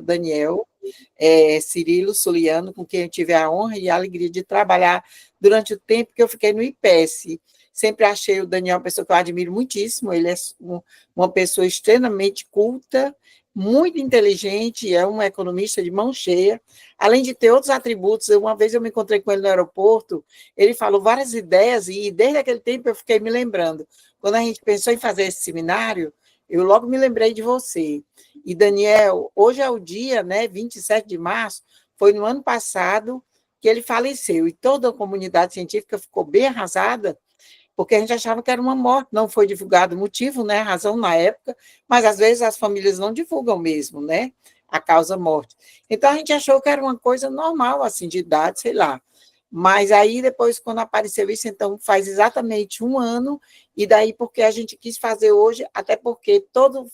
Daniel Cirilo Soliano, com quem eu tive a honra e a alegria de trabalhar durante o tempo que eu fiquei no IPES. Sempre achei o Daniel uma pessoa que eu admiro muitíssimo, ele é uma pessoa extremamente culta, muito inteligente, é um economista de mão cheia, além de ter outros atributos. Uma vez eu me encontrei com ele no aeroporto, ele falou várias ideias, e desde aquele tempo eu fiquei me lembrando. Quando a gente pensou em fazer esse seminário, eu logo me lembrei de você. E, Daniel, hoje é o dia, né, 27 de março, foi no ano passado que ele faleceu, e toda a comunidade científica ficou bem arrasada, porque a gente achava que era uma morte, não foi divulgado o motivo, né, a razão na época, mas às vezes as famílias não divulgam mesmo, né, a causa morte. Então a gente achou que era uma coisa normal, assim, de idade, sei lá. Mas aí depois, quando apareceu isso, então faz exatamente um ano, e daí porque a gente quis fazer hoje, até porque todo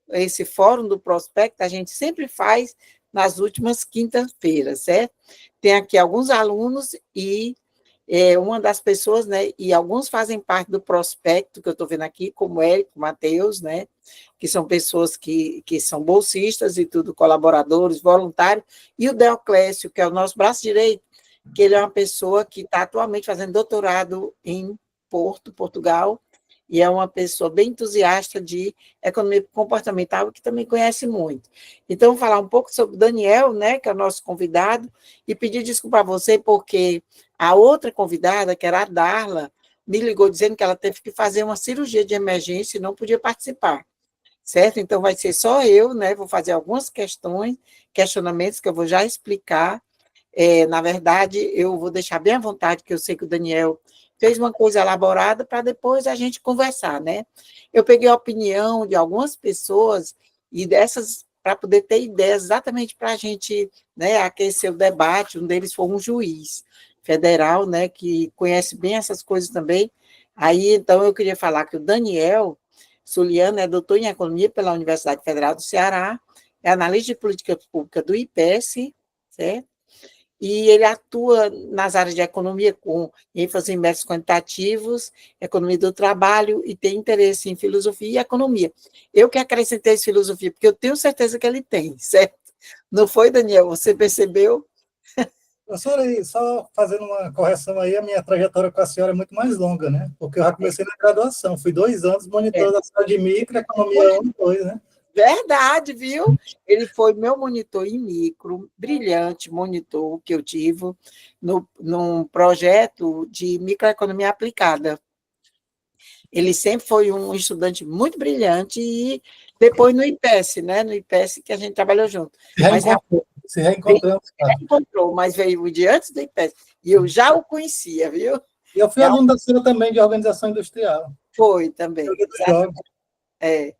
esse fórum do prospecto a gente sempre faz nas últimas quintas-feiras, certo? Tem aqui alguns alunos e uma das pessoas, né, e alguns fazem parte do prospecto, que eu estou vendo aqui, como Érico, Matheus, né, que são pessoas que são bolsistas e tudo, colaboradores, voluntários, e o Deoclésio, que é o nosso braço direito, que ele é uma pessoa que está atualmente fazendo doutorado em Porto, Portugal, e é uma pessoa bem entusiasta de economia comportamental, que também conhece muito. Então, vou falar um pouco sobre o Daniel, né, que é o nosso convidado, e pedir desculpa a você, porque a outra convidada, que era a Darla, me ligou dizendo que ela teve que fazer uma cirurgia de emergência e não podia participar, certo? Então, vai ser só eu, né, vou fazer algumas questionamentos que eu vou já explicar. Na verdade, eu vou deixar bem à vontade, que eu sei que o Daniel fez uma coisa elaborada para depois a gente conversar, né? Eu peguei a opinião de algumas pessoas e dessas para poder ter ideias exatamente para a gente, né, aquecer o debate. Um deles foi um juiz federal, né, que conhece bem essas coisas também. Aí, então, eu queria falar que o Daniel Soliano é doutor em economia pela Universidade Federal do Ceará, é analista de política pública do IPES, certo? E ele atua nas áreas de economia com ênfase em métodos quantitativos, economia do trabalho, e tem interesse em filosofia e economia. Eu que acrescentei essa filosofia, porque eu tenho certeza que ele tem, certo? Não foi, Daniel? Você percebeu? Professora, aí, só fazendo uma correção aí, a minha trajetória com a senhora é muito mais longa, né? Porque eu já comecei na graduação, fui 2 anos monitorando a sala de micro, economia 1 e 2, né? Verdade, viu? Ele foi meu monitor em micro, brilhante monitor que eu tive num projeto de microeconomia aplicada. Ele sempre foi um estudante muito brilhante e depois no IPES, né? No IPES que a gente trabalhou junto. Mas Se reencontramos. encontrou, mas veio de antes do IPES. E eu já o conhecia, viu? E eu fui aluno da senhora também de organização industrial. Foi também. É,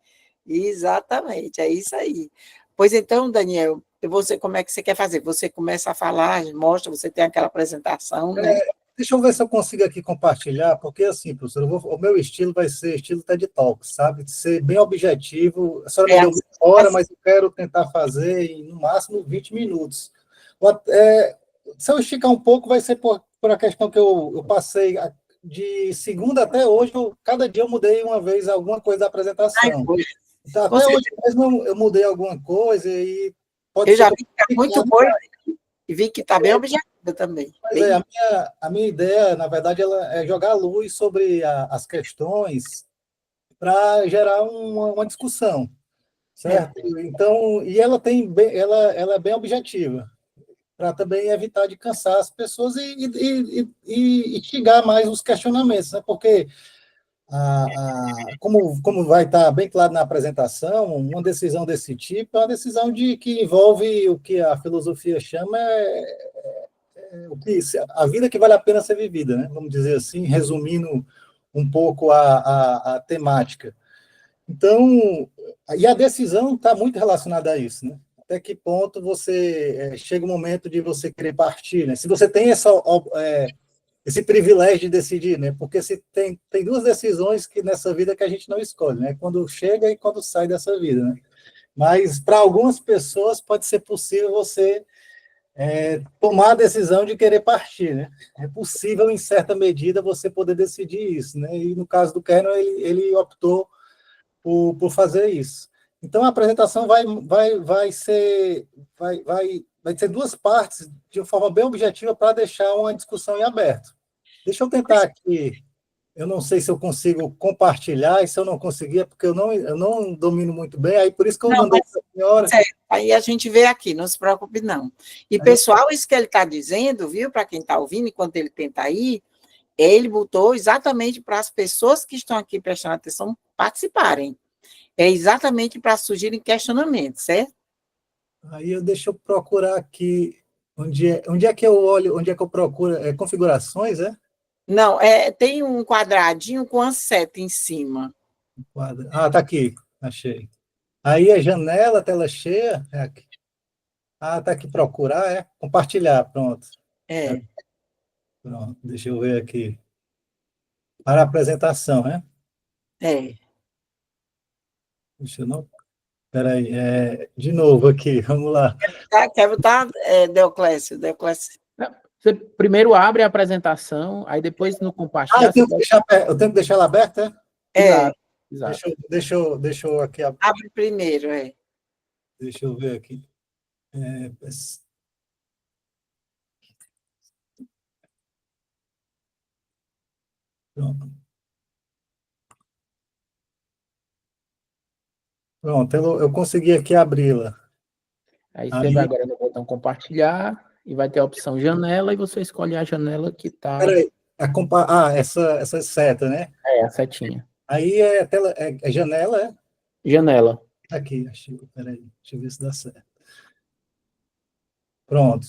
exatamente, é isso aí. Pois então, Daniel, você, como é que você quer fazer? Você começa a falar, mostra, você tem aquela apresentação, né? Deixa eu ver se eu consigo aqui compartilhar, porque assim, professor, o meu estilo vai ser estilo TED Talk, sabe? De ser bem objetivo. A senhora me deu 1 hora, mas eu quero tentar fazer em, no máximo, 20 minutos. Se eu esticar um pouco, vai ser por a questão que eu passei de segunda até hoje, cada dia eu mudei uma vez alguma coisa da apresentação. Então, até hoje mesmo eu mudei alguma coisa e pode eu ser... já vi que está muito boa e vi que está bem objetiva também. Mas a minha ideia, na verdade, ela é jogar luz sobre as questões para gerar uma discussão, certo? Então, e ela tem ela é bem objetiva, para também evitar de cansar as pessoas e instigar mais os questionamentos, né? Porque como vai estar bem claro na apresentação, uma decisão desse tipo é uma decisão que envolve o que a filosofia chama a vida que vale a pena ser vivida, né? Vamos dizer assim, resumindo um pouco a temática. Então, e a decisão está muito relacionada a isso, né? Até que ponto chega o momento de você querer partir, né? Se você tem esse privilégio de decidir, né? Porque se tem 2 decisões que nessa vida que a gente não escolhe, né? Quando chega e quando sai dessa vida, né? Mas para algumas pessoas pode ser possível você tomar a decisão de querer partir, né? É possível, em certa medida, você poder decidir isso, né? E no caso do Kernon, ele optou por fazer isso. Então, a apresentação vai ser duas partes de uma forma bem objetiva para deixar uma discussão em aberto. Deixa eu tentar aqui. Eu não sei se eu consigo compartilhar, e se eu não conseguir, é porque eu não domino muito bem, aí por isso que eu Não, mandei para a senhora. certo. Aí a gente vê aqui, não se preocupe, não. E, pessoal, isso que ele está dizendo, viu, para quem está ouvindo, enquanto ele tenta ir, ele botou exatamente para as pessoas que estão aqui prestando atenção participarem. É exatamente para surgirem questionamentos, certo? Deixa eu procurar aqui, onde é que eu olho, onde é que eu procuro? Configurações, é? Não, tem um quadradinho com a seta em cima. Tá aqui, achei. Aí é janela, tela cheia, é aqui. Tá aqui, procurar, compartilhar, pronto. É, Pronto, deixa eu ver aqui. Para a apresentação, né? é. Deixa eu não... Espera aí, de novo aqui, vamos lá. Quer botar, Deoclésio? Você primeiro abre a apresentação, aí depois no compartilhar... Eu tenho que deixar ela aberta, Exato, exato. Deixa eu aqui... Abre primeiro, Deixa eu ver aqui. Pronto. Pronto, eu consegui aqui abri-la. Aí você vai agora no botão compartilhar e vai ter a opção janela e você escolhe a janela que está... Peraí, essa seta, né? A setinha. Aí é tela, janela, é? Janela. Aqui, peraí, deixa eu ver se dá certo. Pronto.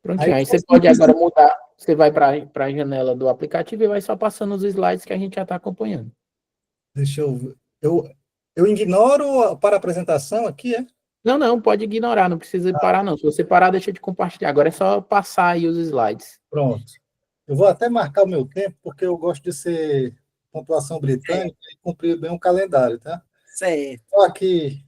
Prontinho, aí você pode agora mudar, você vai para a janela do aplicativo e vai só passando os slides que a gente já está acompanhando. Deixa eu ver. Eu ignoro para a apresentação aqui, é? Não, pode ignorar, não precisa parar não. Se você parar, deixa de compartilhar. Agora é só passar aí os slides. Pronto. Eu vou até marcar o meu tempo, porque eu gosto de ser pontuação britânica e cumprir bem o calendário, tá? certo. Só aqui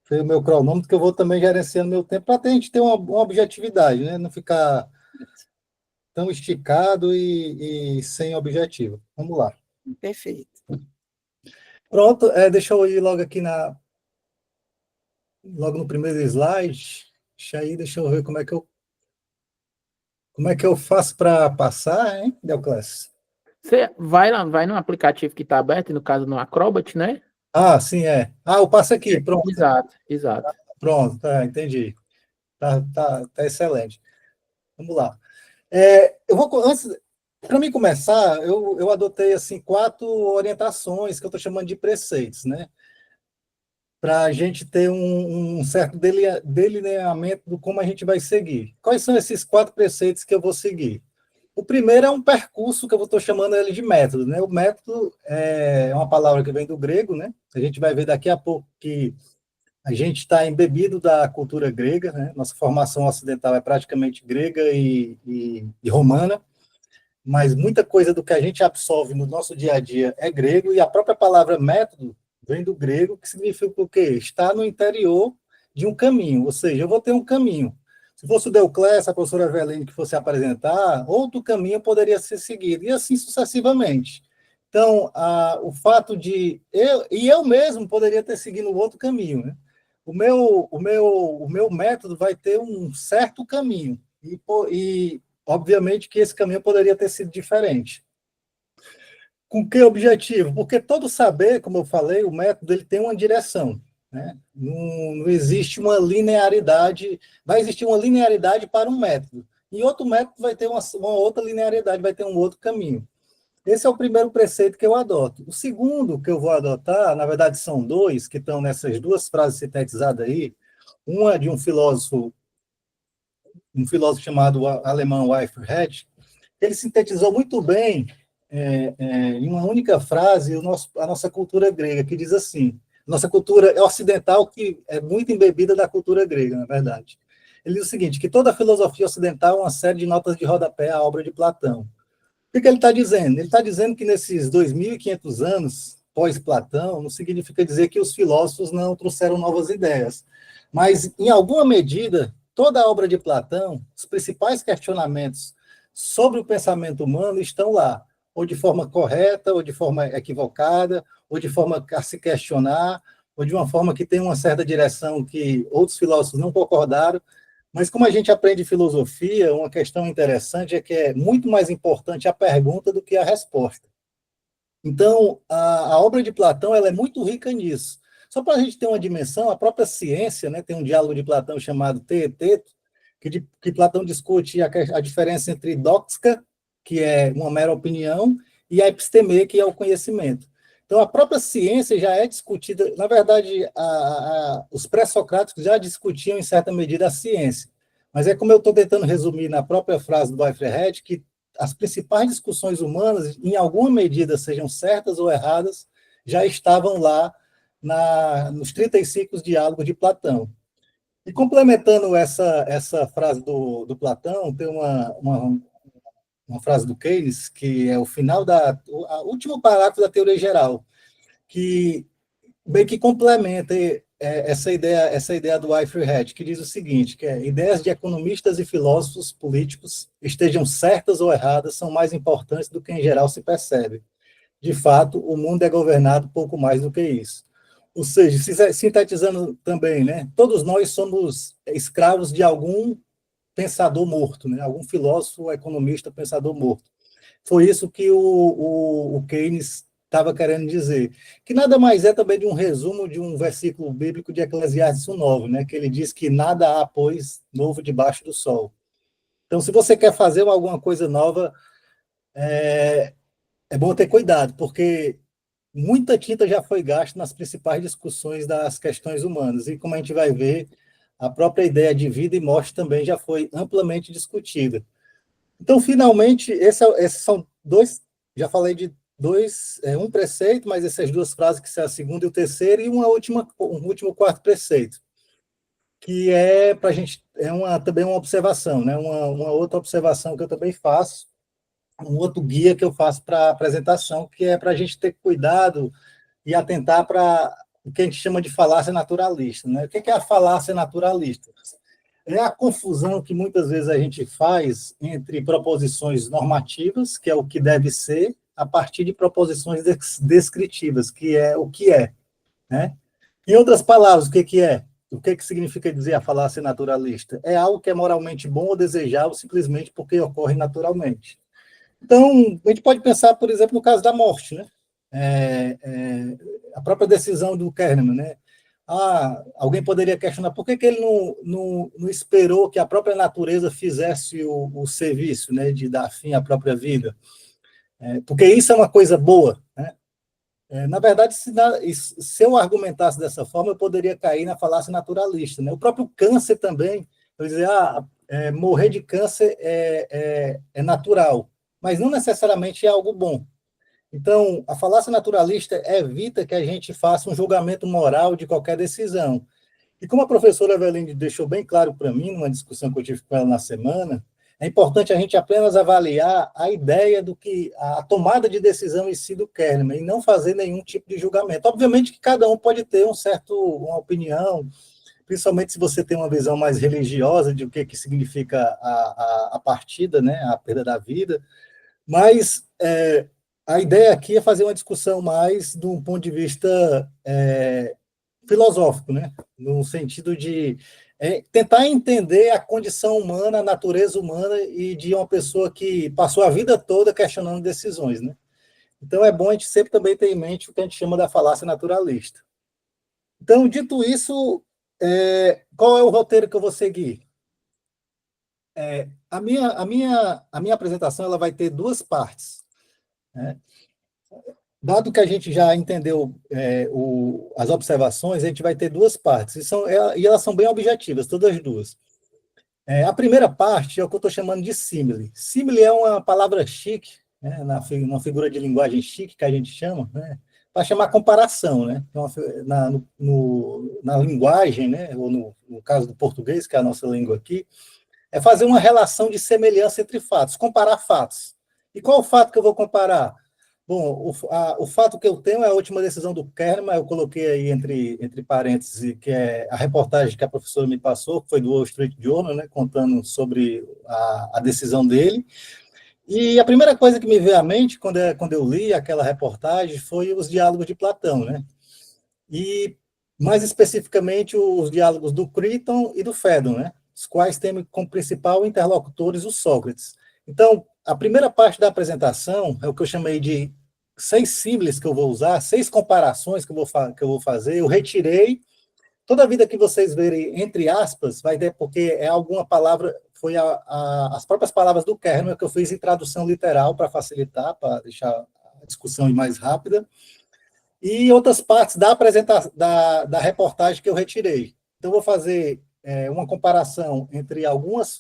foi o meu cronômetro, que eu vou também gerenciando meu tempo para a gente ter uma objetividade, né? Não ficar tão esticado e sem objetivo. Vamos lá. Perfeito. Pronto, deixa eu ir logo aqui logo no primeiro slide. Deixa eu ver como é que eu faço para passar, hein, Deoclésio? Você vai lá, vai no aplicativo que está aberto, no caso no Acrobat, né? Sim, é. Eu passo aqui, pronto. Exato. Pronto, entendi. Tá excelente. Vamos lá. Para mim começar, eu adotei assim 4 orientações que eu estou chamando de preceitos, né? Para a gente ter um certo delineamento do como a gente vai seguir. Quais são esses 4 preceitos que eu vou seguir? O primeiro é um percurso que eu estou chamando ele de método, né? O método é uma palavra que vem do grego, né? A gente vai ver daqui a pouco que a gente está embebido da cultura grega, né? Nossa formação ocidental é praticamente grega e romana, mas muita coisa do que a gente absorve no nosso dia a dia é grego, e a própria palavra método vem do grego, que significa o quê? Estar no interior de um caminho, ou seja, eu vou ter um caminho. Se fosse o Deoclésio, a professora Eveline que fosse apresentar, outro caminho poderia ser seguido, e assim sucessivamente. Então, o fato de... eu mesmo poderia ter seguido outro caminho, né? O meu método vai ter um certo caminho, e obviamente que esse caminho poderia ter sido diferente. Com que objetivo? Porque todo saber, como eu falei, o método ele tem uma direção, né? Não existe uma linearidade, vai existir uma linearidade para um método, e outro método vai ter uma outra linearidade, vai ter um outro caminho. Esse é o primeiro preceito que eu adoto. O segundo que eu vou adotar, na verdade são 2, que estão nessas 2 frases sintetizadas aí. Uma é de um filósofo chamado alemão Whitehead. Ele sintetizou muito bem, em uma única frase, a nossa cultura grega, que diz assim: nossa cultura ocidental, que é muito embebida da cultura grega, na verdade. Ele diz o seguinte, que toda a filosofia ocidental é uma série de notas de rodapé à obra de Platão. O que ele está dizendo? Ele está dizendo que nesses 2.500 anos pós-Platão, não significa dizer que os filósofos não trouxeram novas ideias, mas, em alguma medida, toda a obra de Platão, os principais questionamentos sobre o pensamento humano estão lá, ou de forma correta, ou de forma equivocada, ou de forma a se questionar, ou de uma forma que tem uma certa direção que outros filósofos não concordaram, mas como a gente aprende filosofia, uma questão interessante é que é muito mais importante a pergunta do que a resposta. Então, a obra de Platão ela é muito rica nisso. Só para a gente ter uma dimensão, a própria ciência, né, tem um diálogo de Platão chamado Teeteto, que Platão discute a diferença entre doxa, que é uma mera opinião, e a episteme, que é o conhecimento. Então, a própria ciência já é discutida. Na verdade, os pré-socráticos já discutiam, em certa medida, a ciência. Mas é como eu estou tentando resumir na própria frase do Weifrecht, que as principais discussões humanas, em alguma medida, sejam certas ou erradas, já estavam lá nos 35 diálogos de Platão. E complementando essa frase do Platão, tem uma frase do Keynes, que é o final o último parágrafo da teoria geral, que bem que complementa essa ideia do Weifrecht, que diz o seguinte, que ideias de economistas e filósofos políticos, estejam certas ou erradas, são mais importantes do que em geral se percebe. De fato, o mundo é governado pouco mais do que isso. Ou seja, sintetizando também, né, todos nós somos escravos de algum pensador morto, né, algum filósofo, economista, pensador morto. Foi isso que o Keynes estava querendo dizer, que nada mais é também de um resumo de um versículo bíblico de Eclesiastes 1:9, né, que ele diz que nada há, pois, novo debaixo do sol. Então, se você quer fazer alguma coisa nova, é bom ter cuidado, porque muita tinta já foi gasta nas principais discussões das questões humanas, e como a gente vai ver, a própria ideia de vida e morte também já foi amplamente discutida. Então, finalmente, esses são dois, já falei de dois, um preceito, mas essas duas frases, que são a segunda e o terceiro, e um último quarto preceito, que é para a gente, também uma observação, né? Uma outra observação que eu também faço, um outro guia que eu faço para a apresentação, que é para a gente ter cuidado e atentar para o que a gente chama de falácia naturalista, né? O que é a falácia naturalista? É a confusão que muitas vezes a gente faz entre proposições normativas, que é o que deve ser, a partir de proposições descritivas, que é o que é, né? Em outras palavras, o que é? O que significa dizer a falácia naturalista? É algo que é moralmente bom ou desejável simplesmente porque ocorre naturalmente. Então, a gente pode pensar, por exemplo, no caso da morte, né? A própria decisão do Kahneman, né? Alguém poderia questionar por que ele não esperou que a própria natureza fizesse o serviço, né, de dar fim à própria vida. Porque isso é uma coisa boa, né? Na verdade, se eu argumentasse dessa forma, eu poderia cair na falácia naturalista, né? O próprio câncer também, eu dizer, morrer de câncer é natural, mas não necessariamente é algo bom. Então, a falácia naturalista evita que a gente faça um julgamento moral de qualquer decisão. E como a professora Eveline deixou bem claro para mim, numa discussão que eu tive com ela na semana, é importante a gente apenas avaliar a ideia do que a tomada de decisão em si do Kahneman, e não fazer nenhum tipo de julgamento. Obviamente que cada um pode ter uma opinião, principalmente se você tem uma visão mais religiosa de o que significa a partida, né, a perda da vida, mas a ideia aqui é fazer uma discussão mais de um ponto de vista filosófico, né? No sentido de tentar entender a condição humana, a natureza humana e de uma pessoa que passou a vida toda questionando decisões, né? Então é bom a gente sempre também ter em mente o que a gente chama da falácia naturalista. Então, dito isso, qual é o roteiro que eu vou seguir? A minha apresentação ela vai ter duas partes, né? Dado que a gente já entendeu as observações, a gente vai ter duas partes, e elas são bem objetivas, todas as duas. A primeira parte é o que eu estou chamando de símile. Símile é uma palavra chique, né, uma figura de linguagem chique que a gente chama, né, para chamar comparação, né, na linguagem, né, ou no caso do português, que é a nossa língua aqui, é fazer uma relação de semelhança entre fatos, comparar fatos. E qual o fato que eu vou comparar? Bom, o fato que eu tenho é a última decisão do Kahneman, eu coloquei aí entre parênteses, que é a reportagem que a professora me passou, que foi do Wall Street Journal, né, contando sobre a decisão dele. E a primeira coisa que me veio à mente, quando eu li aquela reportagem, foi os diálogos de Platão, né? E mais especificamente os diálogos do Críton e do Fédon, né? Os quais têm como principal interlocutores o Sócrates. Então, a primeira parte da apresentação é o que eu chamei de 6 símiles que eu vou usar, 6 comparações que eu vou fazer. Eu retirei, toda vida que vocês verem entre aspas, vai ter, porque é alguma palavra, foi as próprias palavras do Kerner que eu fiz em tradução literal para facilitar, para deixar a discussão mais rápida, e outras partes da apresentação, da reportagem que eu retirei. Então, vou fazer uma comparação entre algumas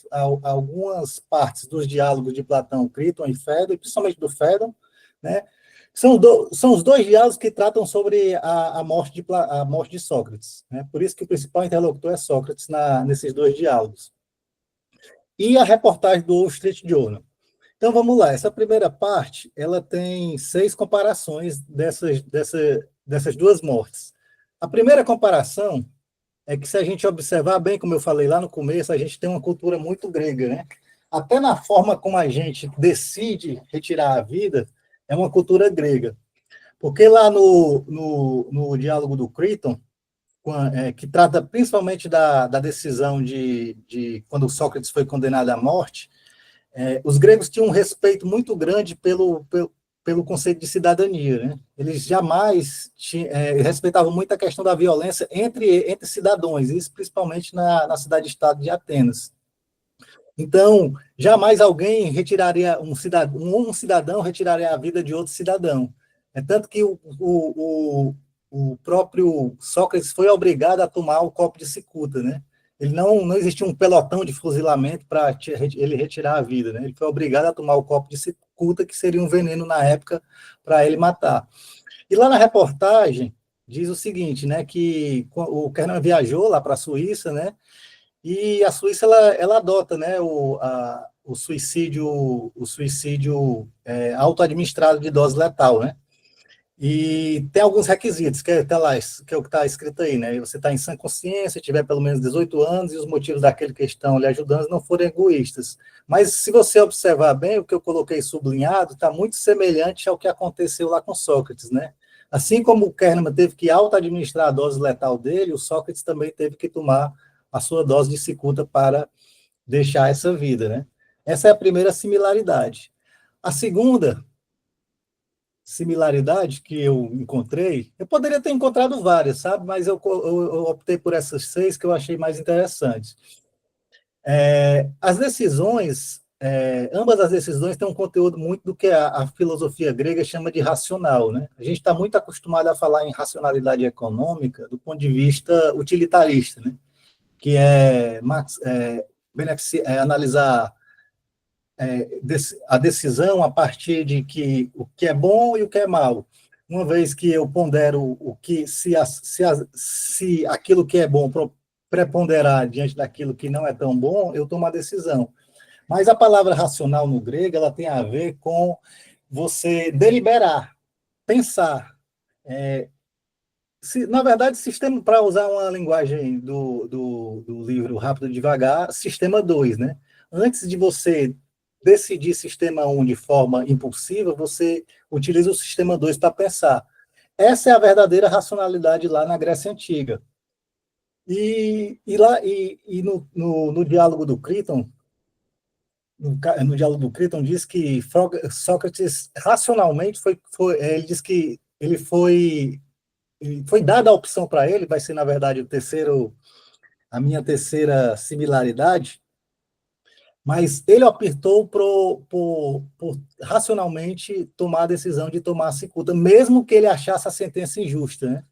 partes dos diálogos de Platão, Críton e Fédon, principalmente do Fédon, né? São os 2 diálogos que tratam sobre a morte de Sócrates, né? Por isso que o principal interlocutor é Sócrates nesses 2 diálogos. E a reportagem do Wall Street Journal. Então, vamos lá. Essa primeira parte, ela tem 6 comparações dessas 2 mortes. A primeira comparação é que, se a gente observar bem, como eu falei lá no começo, a gente tem uma cultura muito grega, né? Até na forma como a gente decide retirar a vida, é uma cultura grega. Porque lá no diálogo do Críton, que trata principalmente da decisão de quando Sócrates foi condenado à morte, os gregos tinham um respeito muito grande pelo conceito de cidadania, né? Eles jamais respeitavam muito a questão da violência entre cidadãos, isso principalmente na cidade-estado de Atenas. Então, jamais alguém retiraria um cidadão retiraria a vida de outro cidadão. É tanto que o próprio Sócrates foi obrigado a tomar o copo de cicuta, né? Ele não existia um pelotão de fuzilamento para ele retirar a vida, né? Ele foi obrigado a tomar o copo de cicuta, que seria um veneno na época para ele matar. E lá na reportagem diz o seguinte, né? Que o Kernan viajou lá para a Suíça, né? E a Suíça ela adota, né? O suicídio auto-administrado de dose letal, né? E tem alguns requisitos, que é o que está escrito aí, né? Você está em sã consciência, tiver pelo menos 18 anos, e os motivos daquele que estão lhe ajudando não forem egoístas. Mas, se você observar bem, o que eu coloquei sublinhado está muito semelhante ao que aconteceu lá com Sócrates, né? Assim como o Kahneman teve que auto-administrar a dose letal dele, o Sócrates também teve que tomar a sua dose de cicuta para deixar essa vida, né? Essa é a primeira similaridade. A segunda similaridade que eu encontrei, eu poderia ter encontrado várias, sabe? Mas eu optei por essas 6 que eu achei mais interessantes. As decisões, ambas as decisões têm um conteúdo muito do que a filosofia grega chama de racional, né? A gente está muito acostumado a falar em racionalidade econômica do ponto de vista utilitarista, né? Que é analisar a decisão a partir de que o que é bom e o que é mal. Uma vez que eu pondero o que se aquilo que é bom preponderar diante daquilo que não é tão bom, eu tomo a decisão. Mas a palavra racional no grego, ela tem a ver com você deliberar, pensar. Na verdade, sistema, para usar uma linguagem do livro Rápido e Devagar, sistema 2, né? Antes de você decidir sistema 1 de forma impulsiva, você utiliza o sistema 2 para pensar. Essa é a verdadeira racionalidade lá na Grécia Antiga. E no diálogo do Críton, no diálogo do Críton, diz que Sócrates racionalmente ele diz que ele foi dada a opção para ele, vai ser, na verdade, a minha terceira similaridade, mas ele optou por racionalmente tomar a decisão de tomar a cicuta, mesmo que ele achasse a sentença injusta, né?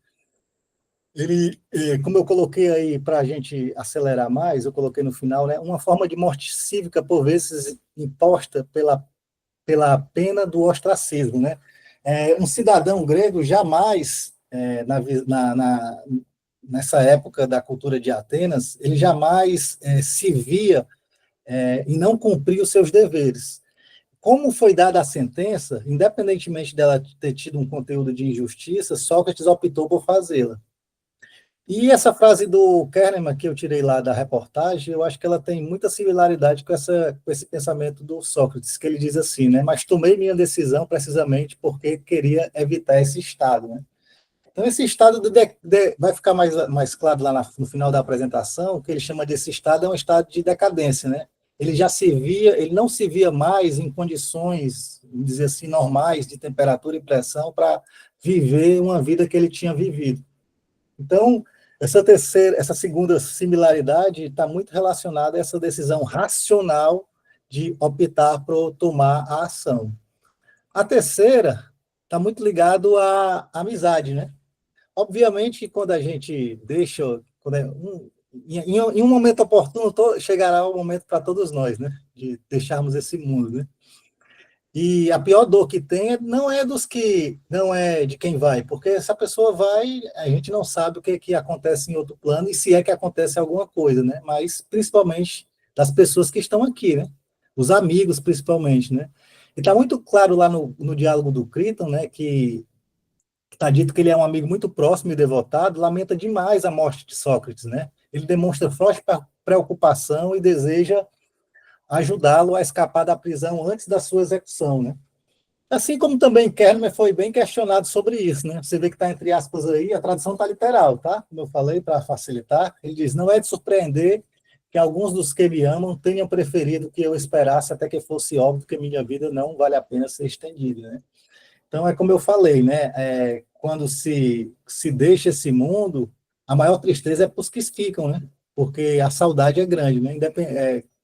Ele, como eu coloquei aí para a gente acelerar mais, eu coloquei no final, né, uma forma de morte cívica, por vezes, imposta pela pena do ostracismo, né? Um cidadão grego jamais, nessa época da cultura de Atenas, ele jamais se via em não cumprir os seus deveres. Como foi dada a sentença, independentemente dela ter tido um conteúdo de injustiça, Sócrates optou por fazê-la. E essa frase do Kahneman, que eu tirei lá da reportagem, eu acho que ela tem muita similaridade com esse pensamento do Sócrates, que ele diz assim, né? Mas tomei minha decisão precisamente porque queria evitar esse estado, né? Então, esse estado vai ficar mais claro lá no final da apresentação, que ele chama desse estado é um estado de decadência, né? Ele não se via mais em condições, vamos dizer assim, normais de temperatura e pressão para viver uma vida que ele tinha vivido. Então, essa segunda similaridade está muito relacionada a essa decisão racional de optar por tomar a ação. A terceira está muito ligado à amizade, né? Obviamente, quando a gente deixa, em um momento oportuno, chegará o momento para todos nós, né? De deixarmos esse mundo, né? E a pior dor que tem não é de quem vai, porque essa pessoa vai, a gente não sabe o que acontece em outro plano e se é que acontece alguma coisa, né? Mas principalmente das pessoas que estão aqui, né? Os amigos, principalmente, né? E está muito claro lá no diálogo do Crichton, né? Que está dito que ele é um amigo muito próximo e devotado, lamenta demais a morte de Sócrates, né? Ele demonstra forte preocupação e deseja ajudá-lo a escapar da prisão antes da sua execução, né? Assim como também Kerner foi bem questionado sobre isso, né? Você vê que está entre aspas aí, a tradução está literal, tá? Como eu falei, para facilitar, ele diz, não é de surpreender que alguns dos que me amam tenham preferido que eu esperasse até que fosse óbvio que minha vida não vale a pena ser estendida, né? Então, é como eu falei, né? Quando se deixa esse mundo, a maior tristeza é para os que ficam, né? Porque a saudade é grande, né?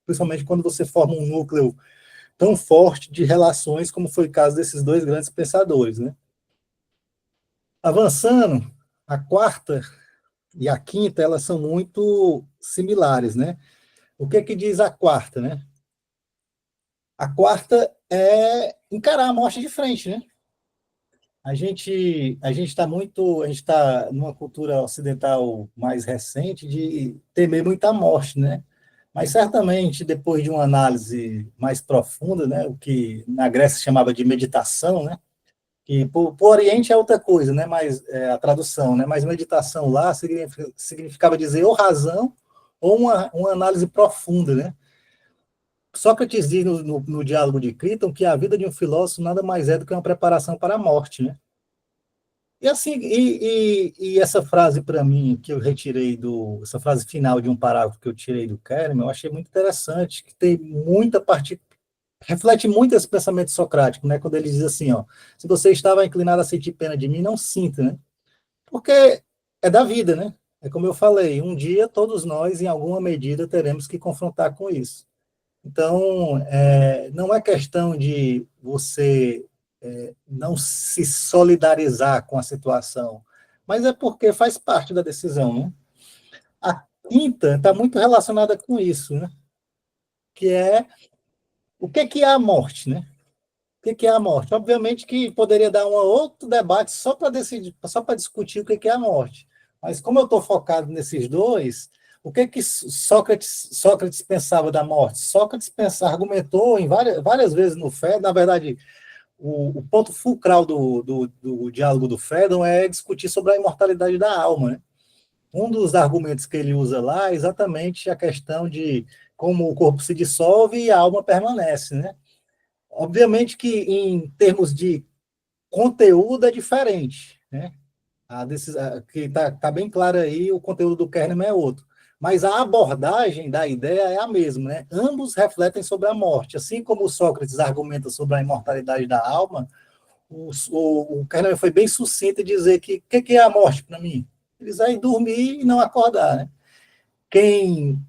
Principalmente quando você forma um núcleo tão forte de relações, como foi o caso desses dois grandes pensadores, né? Avançando, a quarta e a quinta, elas são muito similares, né? O que diz a quarta, né? A quarta é encarar a morte de frente, né? A gente está numa cultura ocidental mais recente de temer muita morte, né? Mas certamente depois de uma análise mais profunda, né, o que na Grécia se chamava de meditação, né? Que por Oriente é outra coisa, né? Mas a tradução, né? Mas meditação lá significava dizer ou razão ou uma análise profunda, né? Sócrates diz no diálogo de Criton que a vida de um filósofo nada mais é do que uma preparação para a morte, né? E assim, essa frase para mim que eu retirei essa frase final de um parágrafo que eu tirei do Kahneman, eu achei muito interessante, que tem muita parte, reflete muito esse pensamento socrático, né? Quando ele diz assim, ó, se você estava inclinado a sentir pena de mim, não sinta, né? Porque é da vida, né? É como eu falei, um dia todos nós, em alguma medida, teremos que confrontar com isso. Então, não é questão de você não se solidarizar com a situação, mas é porque faz parte da decisão, né? A quinta está muito relacionada com isso, né? Que é o que é a morte, né? O que é a morte? Obviamente que poderia dar um outro debate só para decidir, só para discutir o que é a morte. Mas como eu estou focado nesses dois, o que Sócrates pensava da morte? Sócrates argumentou em várias vezes no Fé, na verdade, o ponto fulcral do diálogo do Fedon é discutir sobre a imortalidade da alma, né? Um dos argumentos que ele usa lá é exatamente a questão de como o corpo se dissolve e a alma permanece, né? Obviamente que em termos de conteúdo é diferente, né? Que está bem claro aí, o conteúdo do Kahneman é outro. Mas a abordagem da ideia é a mesma, né? Ambos refletem sobre a morte. Assim como o Sócrates argumenta sobre a imortalidade da alma, o Kahneman foi bem sucinto em dizer que o que é a morte para mim? Eles aí dormir e não acordar, né? Quem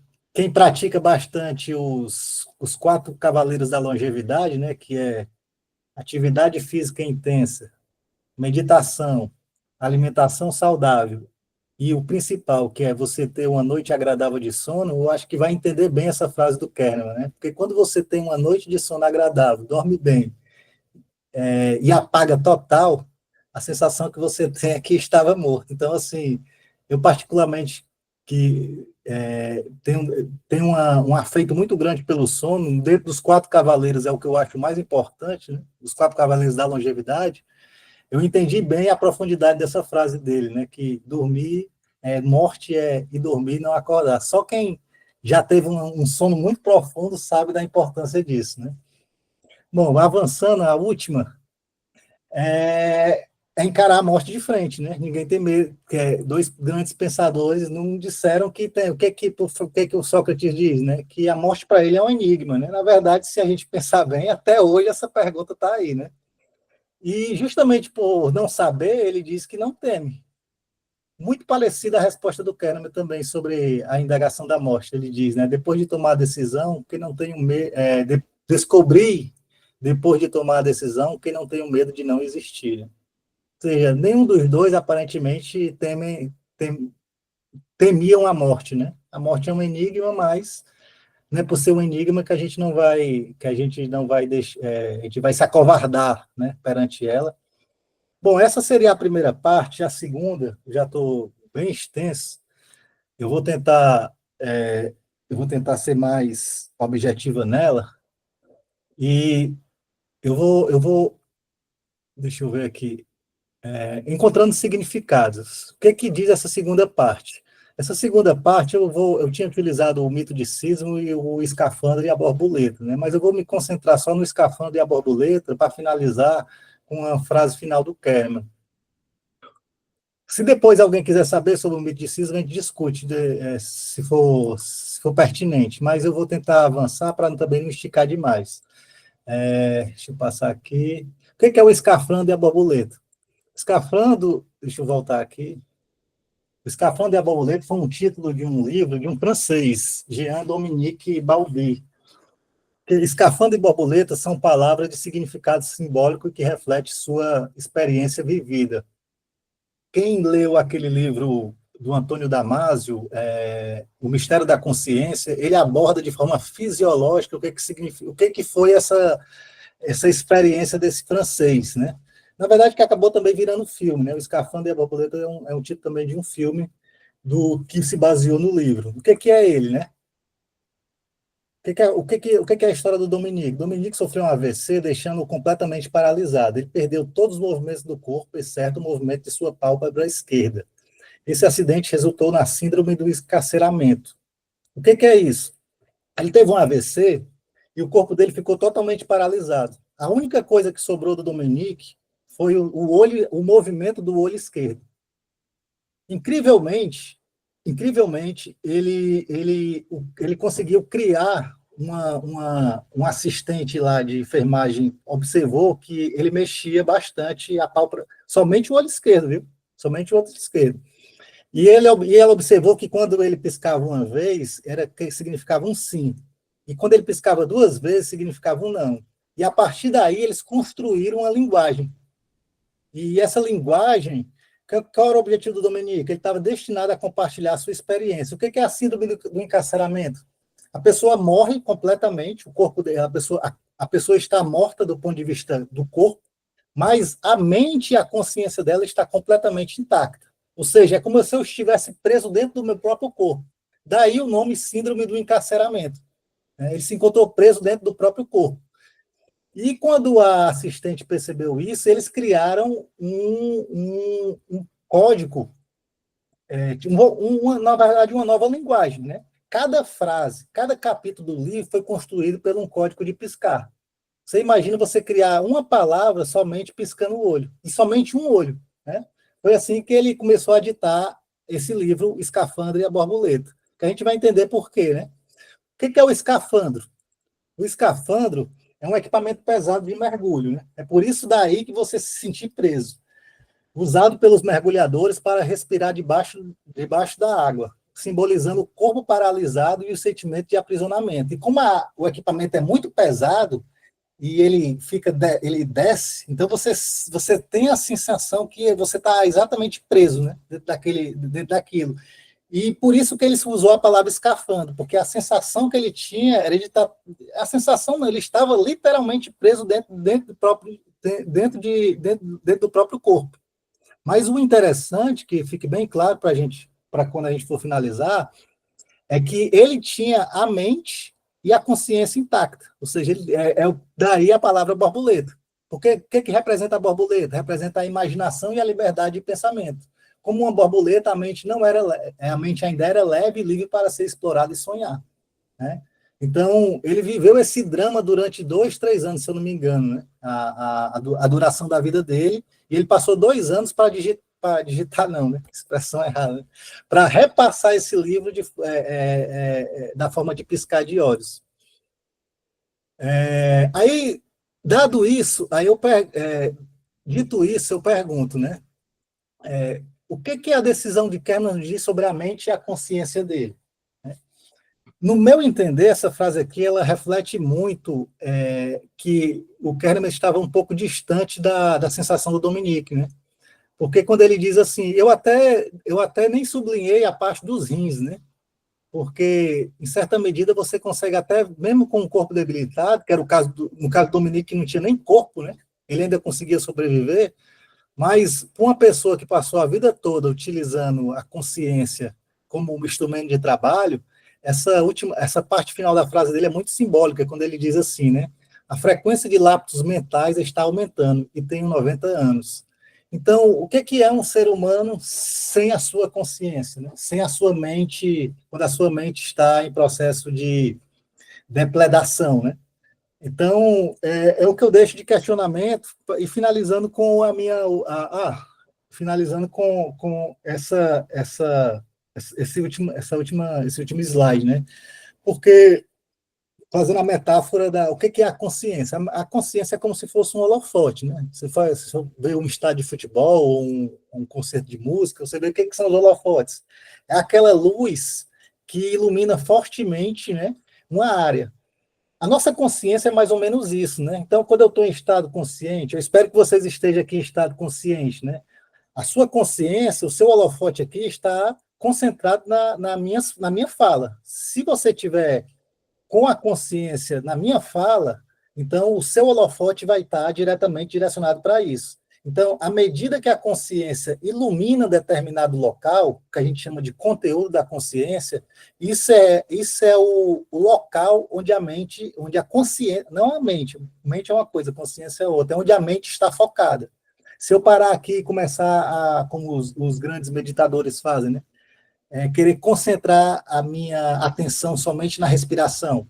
pratica bastante os quatro cavaleiros da longevidade, né? Que é atividade física intensa, meditação, alimentação saudável e o principal, que é você ter uma noite agradável de sono, eu acho que vai entender bem essa frase do Kahneman, né? Porque quando você tem uma noite de sono agradável, dorme bem, e apaga total, a sensação que você tem é que estava morto. Então, assim, eu particularmente que tenho um afeto muito grande pelo sono, dentro dos quatro cavaleiros é o que eu acho mais importante, né? Os quatro cavaleiros da longevidade, eu entendi bem a profundidade dessa frase dele, né? Que dormir, morte e dormir não acordar. Só quem já teve um sono muito profundo sabe da importância disso, né? Bom, avançando, a última, é encarar a morte de frente, né? Ninguém tem medo. Dois grandes pensadores não disseram que tem. O que o Sócrates diz, né? Que a morte para ele é um enigma, né? Na verdade, se a gente pensar bem, até hoje essa pergunta está aí, né? E justamente por não saber, ele diz que não teme. Muito parecida a resposta do Kahneman também sobre a indagação da morte. Ele diz, né? Depois de tomar a decisão, que não tenho medo, descobrir depois de tomar a decisão que não tenho medo de não existir. Ou seja, nenhum dos dois aparentemente temiam a morte, né? A morte é um enigma, mas não é por ser um enigma que a gente não vai deixar, a gente vai se acovardar, né, perante ela. Bom, essa seria a primeira parte. A segunda, já estou bem extenso. Eu vou tentar, eu vou tentar ser mais objetiva nela e deixa eu ver aqui. Encontrando significados. O que é que diz essa segunda parte? Essa segunda parte eu tinha utilizado o mito de Sísifo e o escafandro e a borboleta, né? Mas eu vou me concentrar só no escafandro e a borboleta para finalizar com a frase final do Kahneman. Se depois alguém quiser saber sobre o mito de Sísifo, a gente discute se for pertinente, mas eu vou tentar avançar para também não esticar demais. Deixa eu passar aqui. O que é o escafandro e a borboleta? Escafandro, deixa eu voltar aqui. O Escafandro e a Borboleta foi um título de um livro de um francês, Jean-Dominique Bauby. Escafandro e borboleta são palavras de significado simbólico que reflete sua experiência vivida. Quem leu aquele livro do Antônio Damasio, O Mistério da Consciência, ele aborda de forma fisiológica o que foi essa experiência desse francês, né? Na verdade, que acabou também virando filme, né? O Escafandro e a Borboleta é um título também de um filme do que se baseou no livro. O que é ele, né? O que é a história do Dominique? Dominique sofreu um AVC, deixando-o completamente paralisado. Ele perdeu todos os movimentos do corpo, exceto o movimento de sua pálpebra esquerda. Esse acidente resultou na síndrome do escarceramento. O que é isso? Ele teve um AVC e o corpo dele ficou totalmente paralisado. A única coisa que sobrou do Dominique foi o movimento do olho esquerdo. Incrivelmente, ele conseguiu criar um assistente lá de enfermagem, observou que ele mexia bastante a pálpebra, somente o olho esquerdo, viu? Somente o olho esquerdo. E ela observou que quando ele piscava uma vez, significava um sim. E quando ele piscava duas vezes, significava um não. E a partir daí, eles construíram uma linguagem. E essa linguagem, qual era o objetivo do Dominique? Ele estava destinado a compartilhar a sua experiência. O que é a síndrome do encarceramento? A pessoa morre completamente, o corpo dela, a pessoa está morta do ponto de vista do corpo, mas a mente e a consciência dela está completamente intacta. Ou seja, é como se eu estivesse preso dentro do meu próprio corpo. Daí o nome síndrome do encarceramento. Ele se encontrou preso dentro do próprio corpo. E quando a assistente percebeu isso, eles criaram um código, na verdade, uma nova linguagem, né? Cada frase, cada capítulo do livro foi construído por um código de piscar. Você imagina você criar uma palavra somente piscando o olho, e somente um olho, né? Foi assim que ele começou a ditar esse livro, Escafandro e a Borboleta, que a gente vai entender por quê, né? O que é o escafandro? O escafandro é um equipamento pesado de mergulho, né? É por isso daí que você se sentir preso. Usado pelos mergulhadores para respirar debaixo da água, simbolizando o corpo paralisado e o sentimento de aprisionamento. E como o equipamento é muito pesado e ele desce, então você tem a sensação que você está exatamente preso, né? Dentro daquilo. E por isso que ele usou a palavra escafandro, porque a sensação que ele tinha era de estar. A sensação não, ele estava literalmente preso dentro do próprio corpo. Mas o interessante, que fique bem claro para a gente, para quando a gente for finalizar, é que ele tinha a mente e a consciência intacta. Ou seja, daí a palavra borboleta. Porque o que representa a borboleta? Representa a imaginação e a liberdade de pensamento. Como uma borboleta, a mente ainda era leve e livre para ser explorada e sonhar, né? Então, ele viveu esse drama durante 2, 3 anos, se eu não me engano, né? A duração da vida dele, E ele passou 2 anos para digitar não, né? Expressão errada, né? Para repassar esse livro da forma de piscar de olhos. Aí, dado isso, dito isso, eu pergunto, né? O que é a decisão de Kahneman diz sobre a mente e a consciência dele? No meu entender, essa frase aqui, ela reflete muito que o Kahneman estava um pouco distante da sensação do Dominique, né? Porque quando ele diz assim, eu até nem sublinhei a parte dos rins, né? Porque, em certa medida, você consegue até, mesmo com o corpo debilitado, que era no caso do Dominique, que não tinha nem corpo, né? Ele ainda conseguia sobreviver, mas para uma pessoa que passou a vida toda utilizando a consciência como um instrumento de trabalho, essa parte final da frase dele é muito simbólica, quando ele diz assim, né? A frequência de lapsos mentais está aumentando e tenho 90 anos. Então, o que é um ser humano sem a sua consciência, né? Sem a sua mente, quando a sua mente está em processo de depredação, né? Então, é o que eu deixo de questionamento, e finalizando com finalizando com esse último slide, né? Porque, fazendo a metáfora o que é a consciência? A consciência é como se fosse um holofote, né? Se você vê um estádio de futebol ou um concerto de música, você vê o que são os holofotes. É aquela luz que ilumina fortemente, né, uma área. A nossa consciência é mais ou menos isso, né? Então, quando eu estou em estado consciente, eu espero que vocês estejam aqui em estado consciente, né? A sua consciência, o seu holofote aqui está concentrado na minha fala. Se você tiver com a consciência na minha fala, então o seu holofote vai estar diretamente direcionado para isso. Então, à medida que a consciência ilumina determinado local, que a gente chama de conteúdo da consciência, isso é o local onde a consciência, não a mente é uma coisa, a consciência é outra, é onde a mente está focada. Se eu parar aqui e começar como os grandes meditadores fazem, né? Querer concentrar a minha atenção somente na respiração.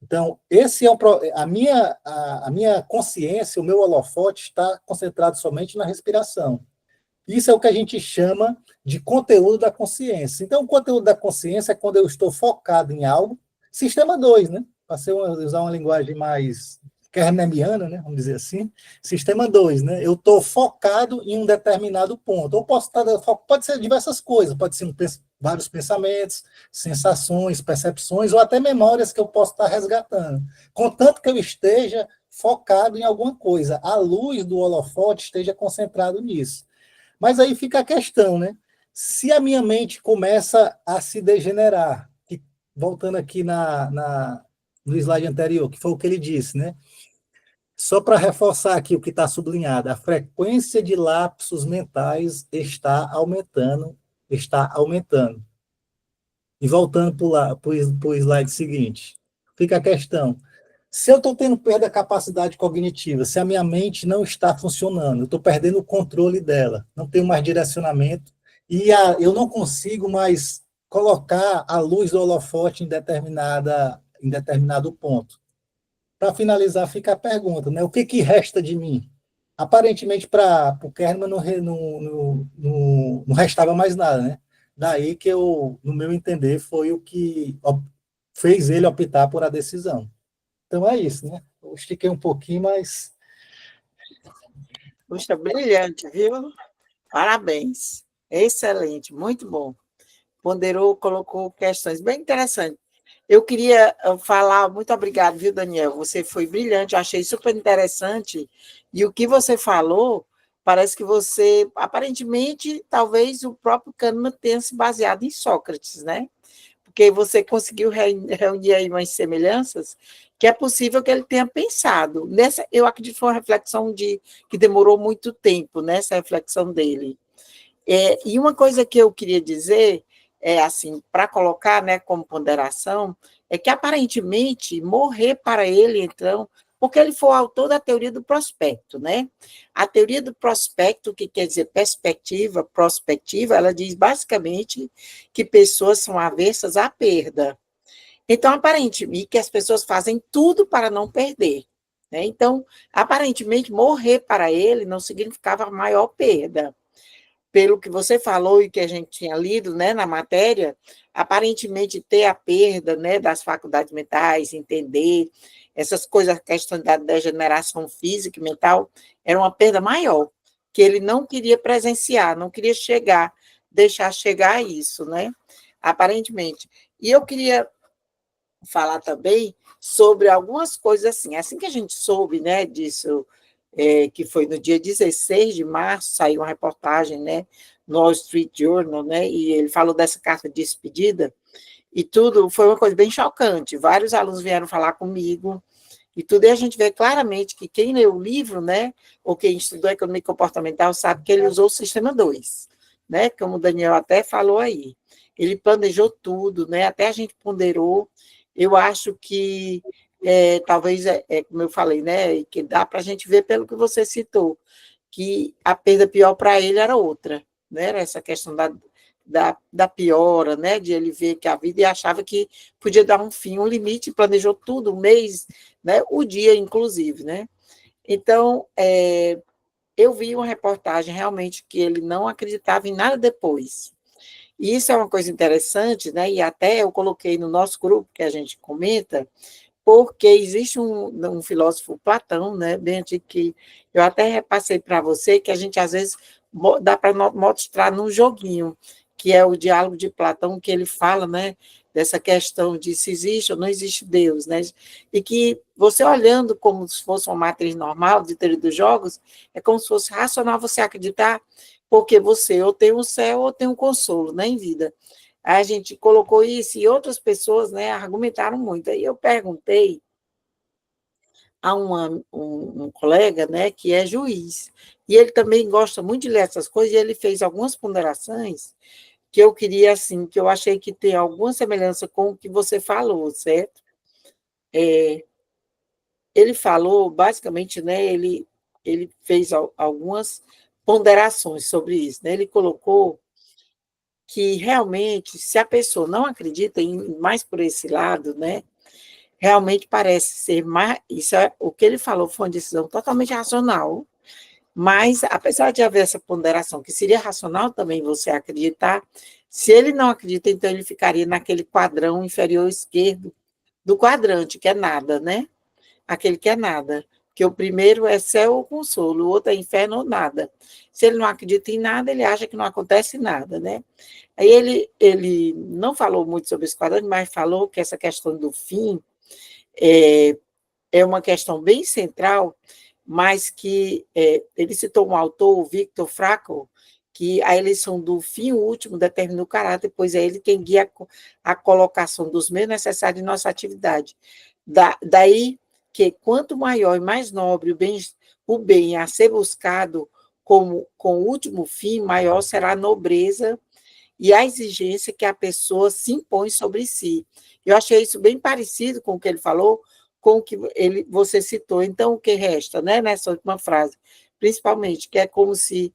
Então, esse é a minha consciência, o meu holofote está concentrado somente na respiração. Isso é o que a gente chama de conteúdo da consciência. Então, o conteúdo da consciência é quando eu estou focado em algo. Sistema 2, né? Para usar uma linguagem mais kahnemaniana, né? Vamos dizer assim. Sistema 2, né? Eu estou focado em um determinado ponto. Ou pode ser diversas coisas, pode ser vários pensamentos, sensações, percepções, ou até memórias que eu posso estar resgatando. Contanto que eu esteja focado em alguma coisa, a luz do holofote esteja concentrado nisso. Mas aí fica a questão, né? Se a minha mente começa a se degenerar, voltando aqui no slide anterior, que foi o que ele disse, né? Só para reforçar aqui o que está sublinhado, a frequência de lapsos mentais está aumentando. E voltando para o slide seguinte, fica a questão. Se eu estou tendo perda da capacidade cognitiva, se a minha mente não está funcionando, eu estou perdendo o controle dela, não tenho mais direcionamento, e eu não consigo mais colocar a luz do holofote em determinado ponto. Para finalizar, fica a pergunta, né? O que resta de mim? Aparentemente, para o Kahneman não restava mais nada, né? Daí que no meu entender, foi o que fez ele optar por a decisão. Então é isso, né? Eu estiquei um pouquinho, mas... Puxa, brilhante, viu? Parabéns. Excelente, muito bom. Ponderou, colocou questões bem interessantes. Eu queria falar, muito obrigado, viu, Daniel? Você foi brilhante, eu achei super interessante. E o que você falou, parece que você, aparentemente, talvez o próprio Kahneman tenha se baseado em Sócrates, né? Porque você conseguiu reunir aí umas semelhanças que é possível que ele tenha pensado. Eu acredito que foi uma reflexão que demorou muito tempo, nessa reflexão dele. E uma coisa que eu queria dizer, assim, para colocar, né, como ponderação, é que aparentemente morrer para ele, então, porque ele foi o autor da teoria do prospecto, né? A teoria do prospecto, que quer dizer perspectiva, prospectiva, ela diz basicamente que pessoas são avessas à perda. Então, aparentemente, que as pessoas fazem tudo para não perder. né? Então, aparentemente, morrer para ele não significava a maior perda. Pelo que você falou e que a gente tinha lido, né, na matéria, aparentemente ter a perda, né, das faculdades mentais, entender essas coisas, a questão da degeneração física e mental, era uma perda maior, que ele não queria presenciar, não queria deixar chegar a isso, né, aparentemente. E eu queria falar também sobre algumas coisas assim que a gente soube, né, disso, que foi no dia 16 de março, saiu uma reportagem, né, no Wall Street Journal, né, e ele falou dessa carta de despedida, e tudo foi uma coisa bem chocante. Vários alunos vieram falar comigo, e tudo, e a gente vê claramente que quem leu o livro, né, ou quem estudou economia comportamental, sabe que ele usou o sistema 2, né, como o Daniel até falou aí. Ele planejou tudo, né, até a gente ponderou. Eu acho que, talvez, como eu falei, né, que dá para a gente ver pelo que você citou, que a perda pior para ele era outra, né, era essa questão da piora, né, de ele ver que a vida, e achava que podia dar um fim, um limite, planejou tudo, um mês, né, o dia, inclusive, né. Então, eu vi uma reportagem realmente que ele não acreditava em nada depois. E isso é uma coisa interessante, né, e até eu coloquei no nosso grupo, que a gente comenta, porque existe um filósofo, Platão, né, bem antigo, que eu até repassei para você, que a gente, às vezes, dá para mostrar num joguinho, que é o diálogo de Platão, que ele fala, né, dessa questão de se existe ou não existe Deus, né, e que você olhando como se fosse uma matriz normal de teoria dos jogos, é como se fosse racional você acreditar, porque você ou tem o céu ou tem o consolo, né, em vida. A gente colocou isso e outras pessoas, né, argumentaram muito. Aí eu perguntei a um colega, né, que é juiz, e ele também gosta muito de ler essas coisas, e ele fez algumas ponderações que eu queria, assim, que eu achei que tem alguma semelhança com o que você falou, certo? Ele falou, basicamente, né, ele fez algumas ponderações sobre isso, né? Ele colocou que realmente, se a pessoa não acredita em mais por esse lado, né, realmente parece ser mais. Isso é, o que ele falou foi uma decisão totalmente racional, mas, apesar de haver essa ponderação, que seria racional também você acreditar, se ele não acredita, então ele ficaria naquele quadrão inferior esquerdo do quadrante, que é nada, né? Aquele que é nada. Que o primeiro é céu ou consolo, o outro é inferno ou nada. Se ele não acredita em nada, ele acha que não acontece nada, né? Aí ele não falou muito sobre esse quadrante, mas falou que essa questão do fim é uma questão bem central, mas que ele citou um autor, o Viktor Frankl, que a eleição do fim último determina o caráter, pois é ele quem guia a colocação dos meios necessários em nossa atividade. Daí que quanto maior e mais nobre o bem a ser buscado com o último fim, maior será a nobreza e a exigência que a pessoa se impõe sobre si. Eu achei isso bem parecido com o que ele falou, com o que você citou. Então, o que resta, né, nessa última frase, principalmente, que é como se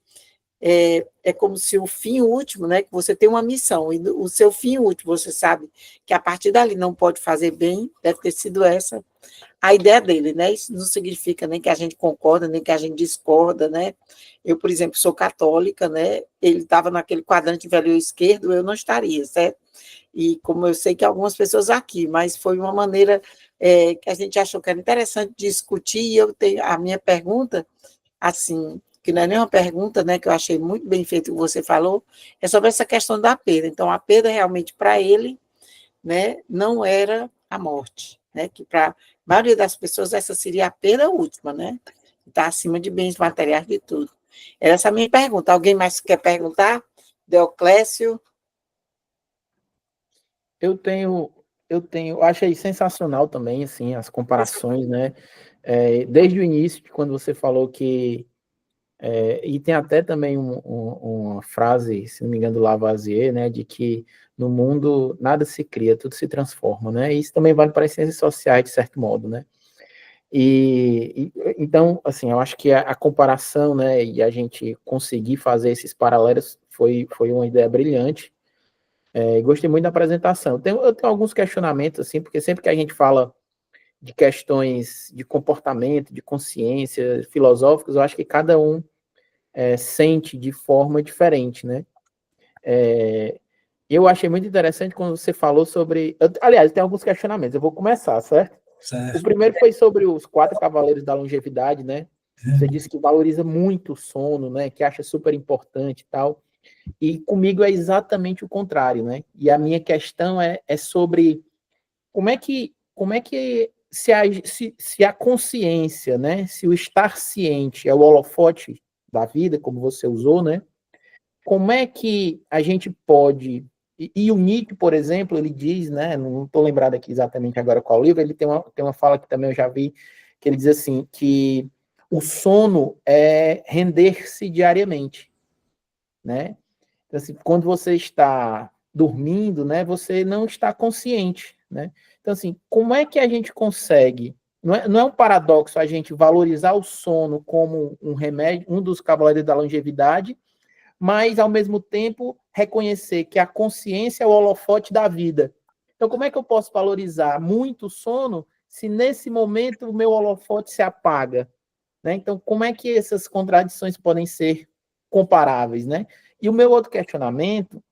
o fim último, né, que você tem uma missão, e o seu fim último, você sabe que a partir dali não pode fazer bem, deve ter sido essa a ideia dele, né? Isso não significa nem que a gente concorda, nem que a gente discorda, né? Eu, por exemplo, sou católica, né? Ele estava naquele quadrante inferior esquerdo, eu não estaria, certo? E como eu sei que algumas pessoas aqui, mas foi uma maneira que a gente achou que era interessante discutir, e eu tenho a minha pergunta, assim, que não é nem uma pergunta, né, que eu achei muito bem feito o que você falou, é sobre essa questão da perda. Então, a perda realmente para ele, né, não era a morte, né, que para a maioria das pessoas essa seria a perda última, né, está acima de bens materiais de tudo. Essa é a minha pergunta. Alguém mais quer perguntar? Deoclésio? Eu achei sensacional também, assim, as comparações, né? Desde o início, quando você falou que e tem até também uma frase, se não me engano, do Lavoisier, né, de que no mundo nada se cria, tudo se transforma, né? E isso também vale para as ciências sociais, de certo modo, né? Então, assim, eu acho que a comparação, né, e a gente conseguir fazer esses paralelos foi uma ideia brilhante. Gostei muito da apresentação. Eu tenho alguns questionamentos, assim, porque sempre que a gente fala de questões de comportamento, de consciência, filosóficos, eu acho que cada um sente de forma diferente, né? Eu achei muito interessante quando você falou sobre... Aliás, tem alguns questionamentos, eu vou começar, certo? Certo. O primeiro foi sobre os 4 cavaleiros da longevidade, né? Você disse que valoriza muito o sono, né? Que acha super importante e tal. E comigo é exatamente o contrário, né? E a minha questão é sobre como é que se a consciência, né? Se o estar ciente é o holofote da vida, como você usou, né? Como é que a gente pode... E o Nietzsche, por exemplo, ele diz, né? Não estou lembrado aqui exatamente agora qual livro, ele tem uma fala que também eu já vi, que ele diz assim, que o sono é render-se diariamente, né? Então, assim, quando você está dormindo, né, você não está consciente, né? Então, assim, como é que a gente consegue... Não é um paradoxo a gente valorizar o sono como um remédio, um dos cavaleiros da longevidade, mas, ao mesmo tempo, reconhecer que a consciência é o holofote da vida. Então, como é que eu posso valorizar muito o sono se, nesse momento, o meu holofote se apaga? Né? Então, como é que essas contradições podem ser comparáveis? Né? E o meu outro questionamento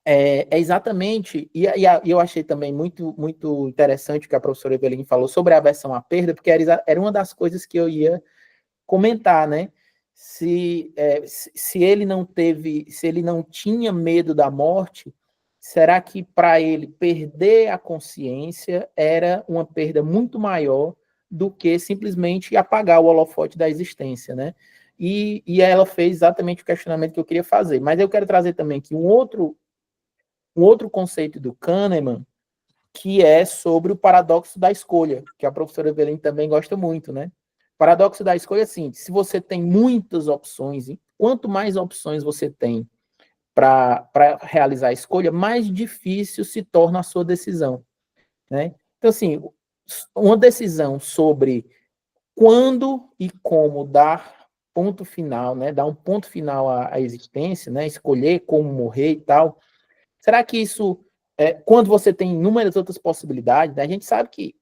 é exatamente, e eu achei também muito, muito interessante o que a professora Eveline falou sobre a aversão à perda, porque era uma das coisas que eu ia comentar, né? Se ele não teve, se ele não tinha medo da morte, será que para ele perder a consciência era uma perda muito maior do que simplesmente apagar o holofote da existência, né? E ela fez exatamente o questionamento que eu queria fazer. Mas eu quero trazer também aqui um outro conceito do Kahneman, que é sobre o paradoxo da escolha, que a professora Evelyn também gosta muito, né? O paradoxo da escolha é assim, se você tem muitas opções, quanto mais opções você tem para realizar a escolha, mais difícil se torna a sua decisão, né? Então, assim, uma decisão sobre quando e como dar ponto final, né? Dar um ponto final à existência, né? Escolher como morrer e tal. Será que isso, quando você tem inúmeras outras possibilidades, né, a gente sabe que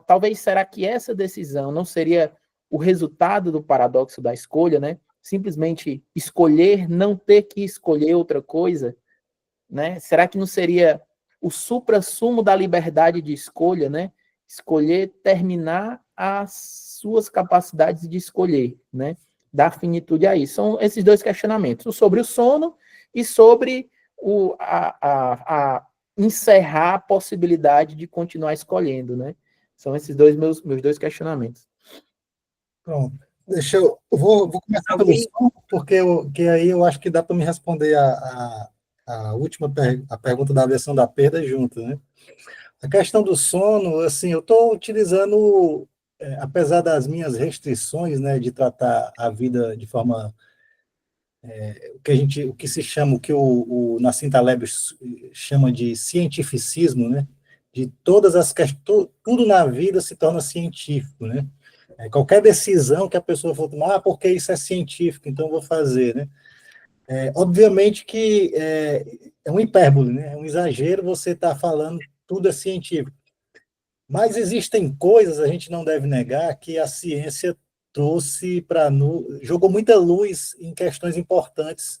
talvez será que essa decisão não seria o resultado do paradoxo da escolha, né? Simplesmente escolher, não ter que escolher outra coisa, né? Será que não seria o suprassumo da liberdade de escolha, né? Escolher terminar as suas capacidades de escolher, né? Dar finitude a isso. São esses dois questionamentos, sobre o sono e sobre a encerrar a possibilidade de continuar escolhendo, né? São esses meus dois questionamentos. Pronto. Eu vou começar pelo som, porque que aí eu acho que dá para me responder a última a pergunta da versão da perda junto, né? A questão do sono, assim, eu estou utilizando, apesar das minhas restrições, né, de tratar a vida de forma o que se chama, o que o Nassim Taleb chama de cientificismo, né? De todas as questões, tudo na vida se torna científico, né? Qualquer decisão que a pessoa for tomar, porque isso é científico, então eu vou fazer, né? Obviamente que é um hipérbole, né? É um exagero você estar falando tudo é científico. Mas existem coisas, a gente não deve negar, que a ciência trouxe jogou muita luz em questões importantes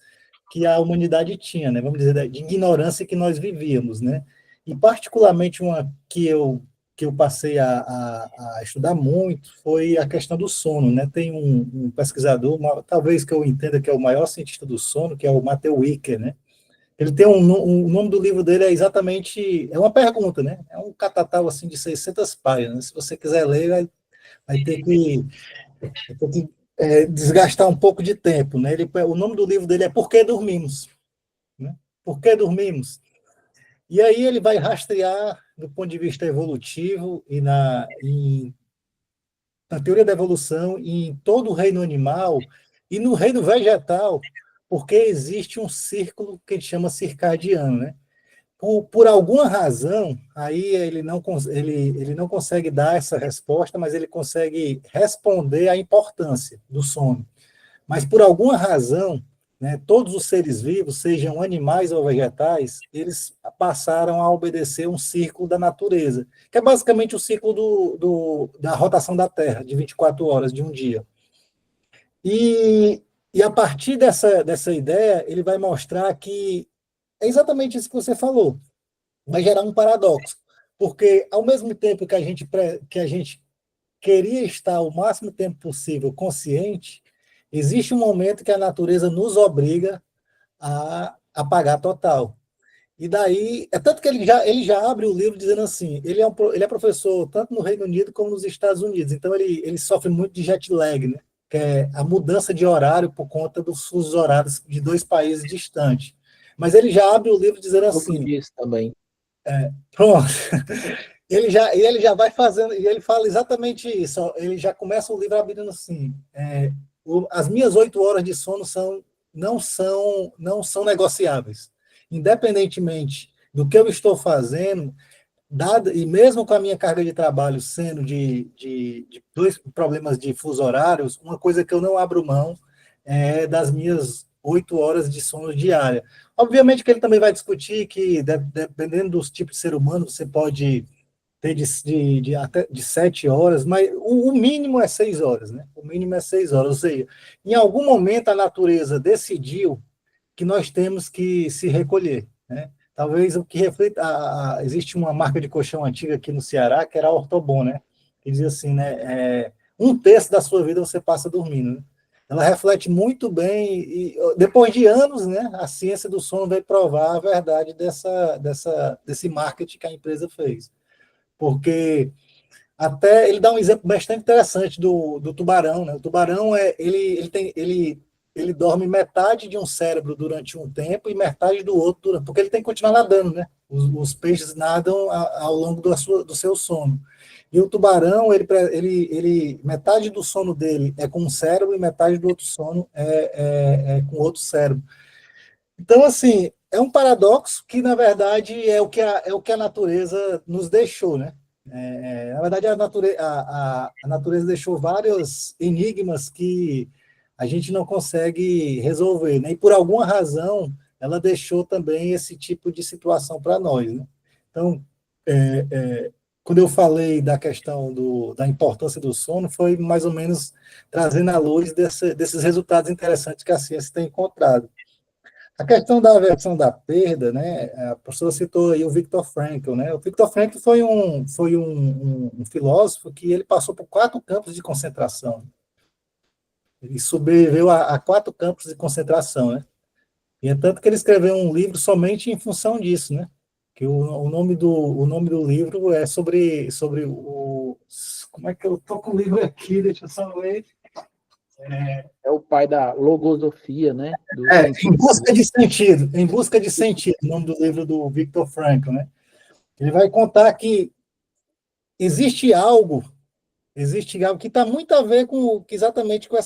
que a humanidade tinha, né? Vamos dizer, de ignorância que nós vivíamos, né? E particularmente uma que eu passei a estudar muito foi a questão do sono, né? Tem um pesquisador, talvez que eu entenda que é o maior cientista do sono, que é o Matthew Wicker, né? Ele tem o nome do livro dele é exatamente, é uma pergunta, né? É um catatal assim de 600 páginas. Se você quiser ler, vai ter que desgastar um pouco de tempo, né? O nome do livro dele é Por que Dormimos? Né? Por que dormimos? E aí ele vai rastrear do ponto de vista evolutivo e na teoria da evolução e em todo o reino animal e no reino vegetal, porque existe um círculo que a gente chama circadiano, né? Por alguma razão, aí ele não consegue dar essa resposta, mas ele consegue responder à importância do sono. Mas por alguma razão, né, todos os seres vivos, sejam animais ou vegetais, eles passaram a obedecer um ciclo da natureza, que é basicamente o ciclo da rotação da Terra, de 24 horas de um dia. E a partir dessa ideia, ele vai mostrar que é exatamente isso que você falou, vai gerar um paradoxo, porque ao mesmo tempo que a gente queria estar o máximo tempo possível consciente, existe um momento que a natureza nos obriga a apagar total. E daí, é tanto que ele já abre o livro dizendo assim, ele é professor tanto no Reino Unido como nos Estados Unidos, então ele sofre muito de jet lag, né? Que é a mudança de horário por conta dos fusos horários de dois países distantes. Mas ele já abre o livro dizendo assim, Disso também. pronto, ele já vai fazendo, e ele fala exatamente isso, ó, ele já começa o livro abrindo assim, as minhas 8 horas de sono não são negociáveis. Independentemente do que eu estou fazendo, e mesmo com a minha carga de trabalho sendo de dois problemas de fuso horários, uma coisa que eu não abro mão é das minhas 8 horas de sono diária. Obviamente que ele também vai discutir que, dependendo dos tipos de ser humano, você pode ter até de 7 horas, mas o mínimo é 6 horas, né? O mínimo é 6 horas. Ou seja, em algum momento a natureza decidiu que nós temos que se recolher, né? Talvez o que reflita, existe uma marca de colchão antiga aqui no Ceará, que era a Ortobon, né? Que dizia assim, né? 1/3 da sua vida você passa dormindo, né? Ela reflete muito bem, e depois de anos, né, a ciência do sono vai provar a verdade desse marketing que a empresa fez. Porque até ele dá um exemplo bastante interessante do tubarão, né? O tubarão ele dorme metade de um cérebro durante um tempo e metade do outro, porque ele tem que continuar nadando, né? Os peixes nadam ao longo do seu sono. E o tubarão, metade do sono dele é com um cérebro e metade do outro sono é com outro cérebro. Então, assim, é um paradoxo que, na verdade, é o que a natureza nos deixou, né? Na verdade, a natureza deixou vários enigmas que a gente não consegue resolver, né? E por alguma razão, ela deixou também esse tipo de situação para nós, né? Então, quando eu falei da questão da importância do sono, foi mais ou menos trazendo à luz desses resultados interessantes que a ciência tem encontrado. A questão da aversão da perda, né? A professora citou aí o Viktor Frankl, né? O Viktor Frankl foi um filósofo que ele passou por 4 campos de concentração. Ele sobreviveu a 4 campos de concentração, né? E é tanto que ele escreveu um livro somente em função disso, né? Que o nome do livro é sobre o... Como é que eu tô com o livro aqui? Deixa eu só ver. É o pai da logosofia, né? Do Em sentido. busca de sentido. Em busca de sentido, o nome do livro do Viktor Frankl, né? Ele vai contar que existe algo, existe algo que está muito a ver exatamente com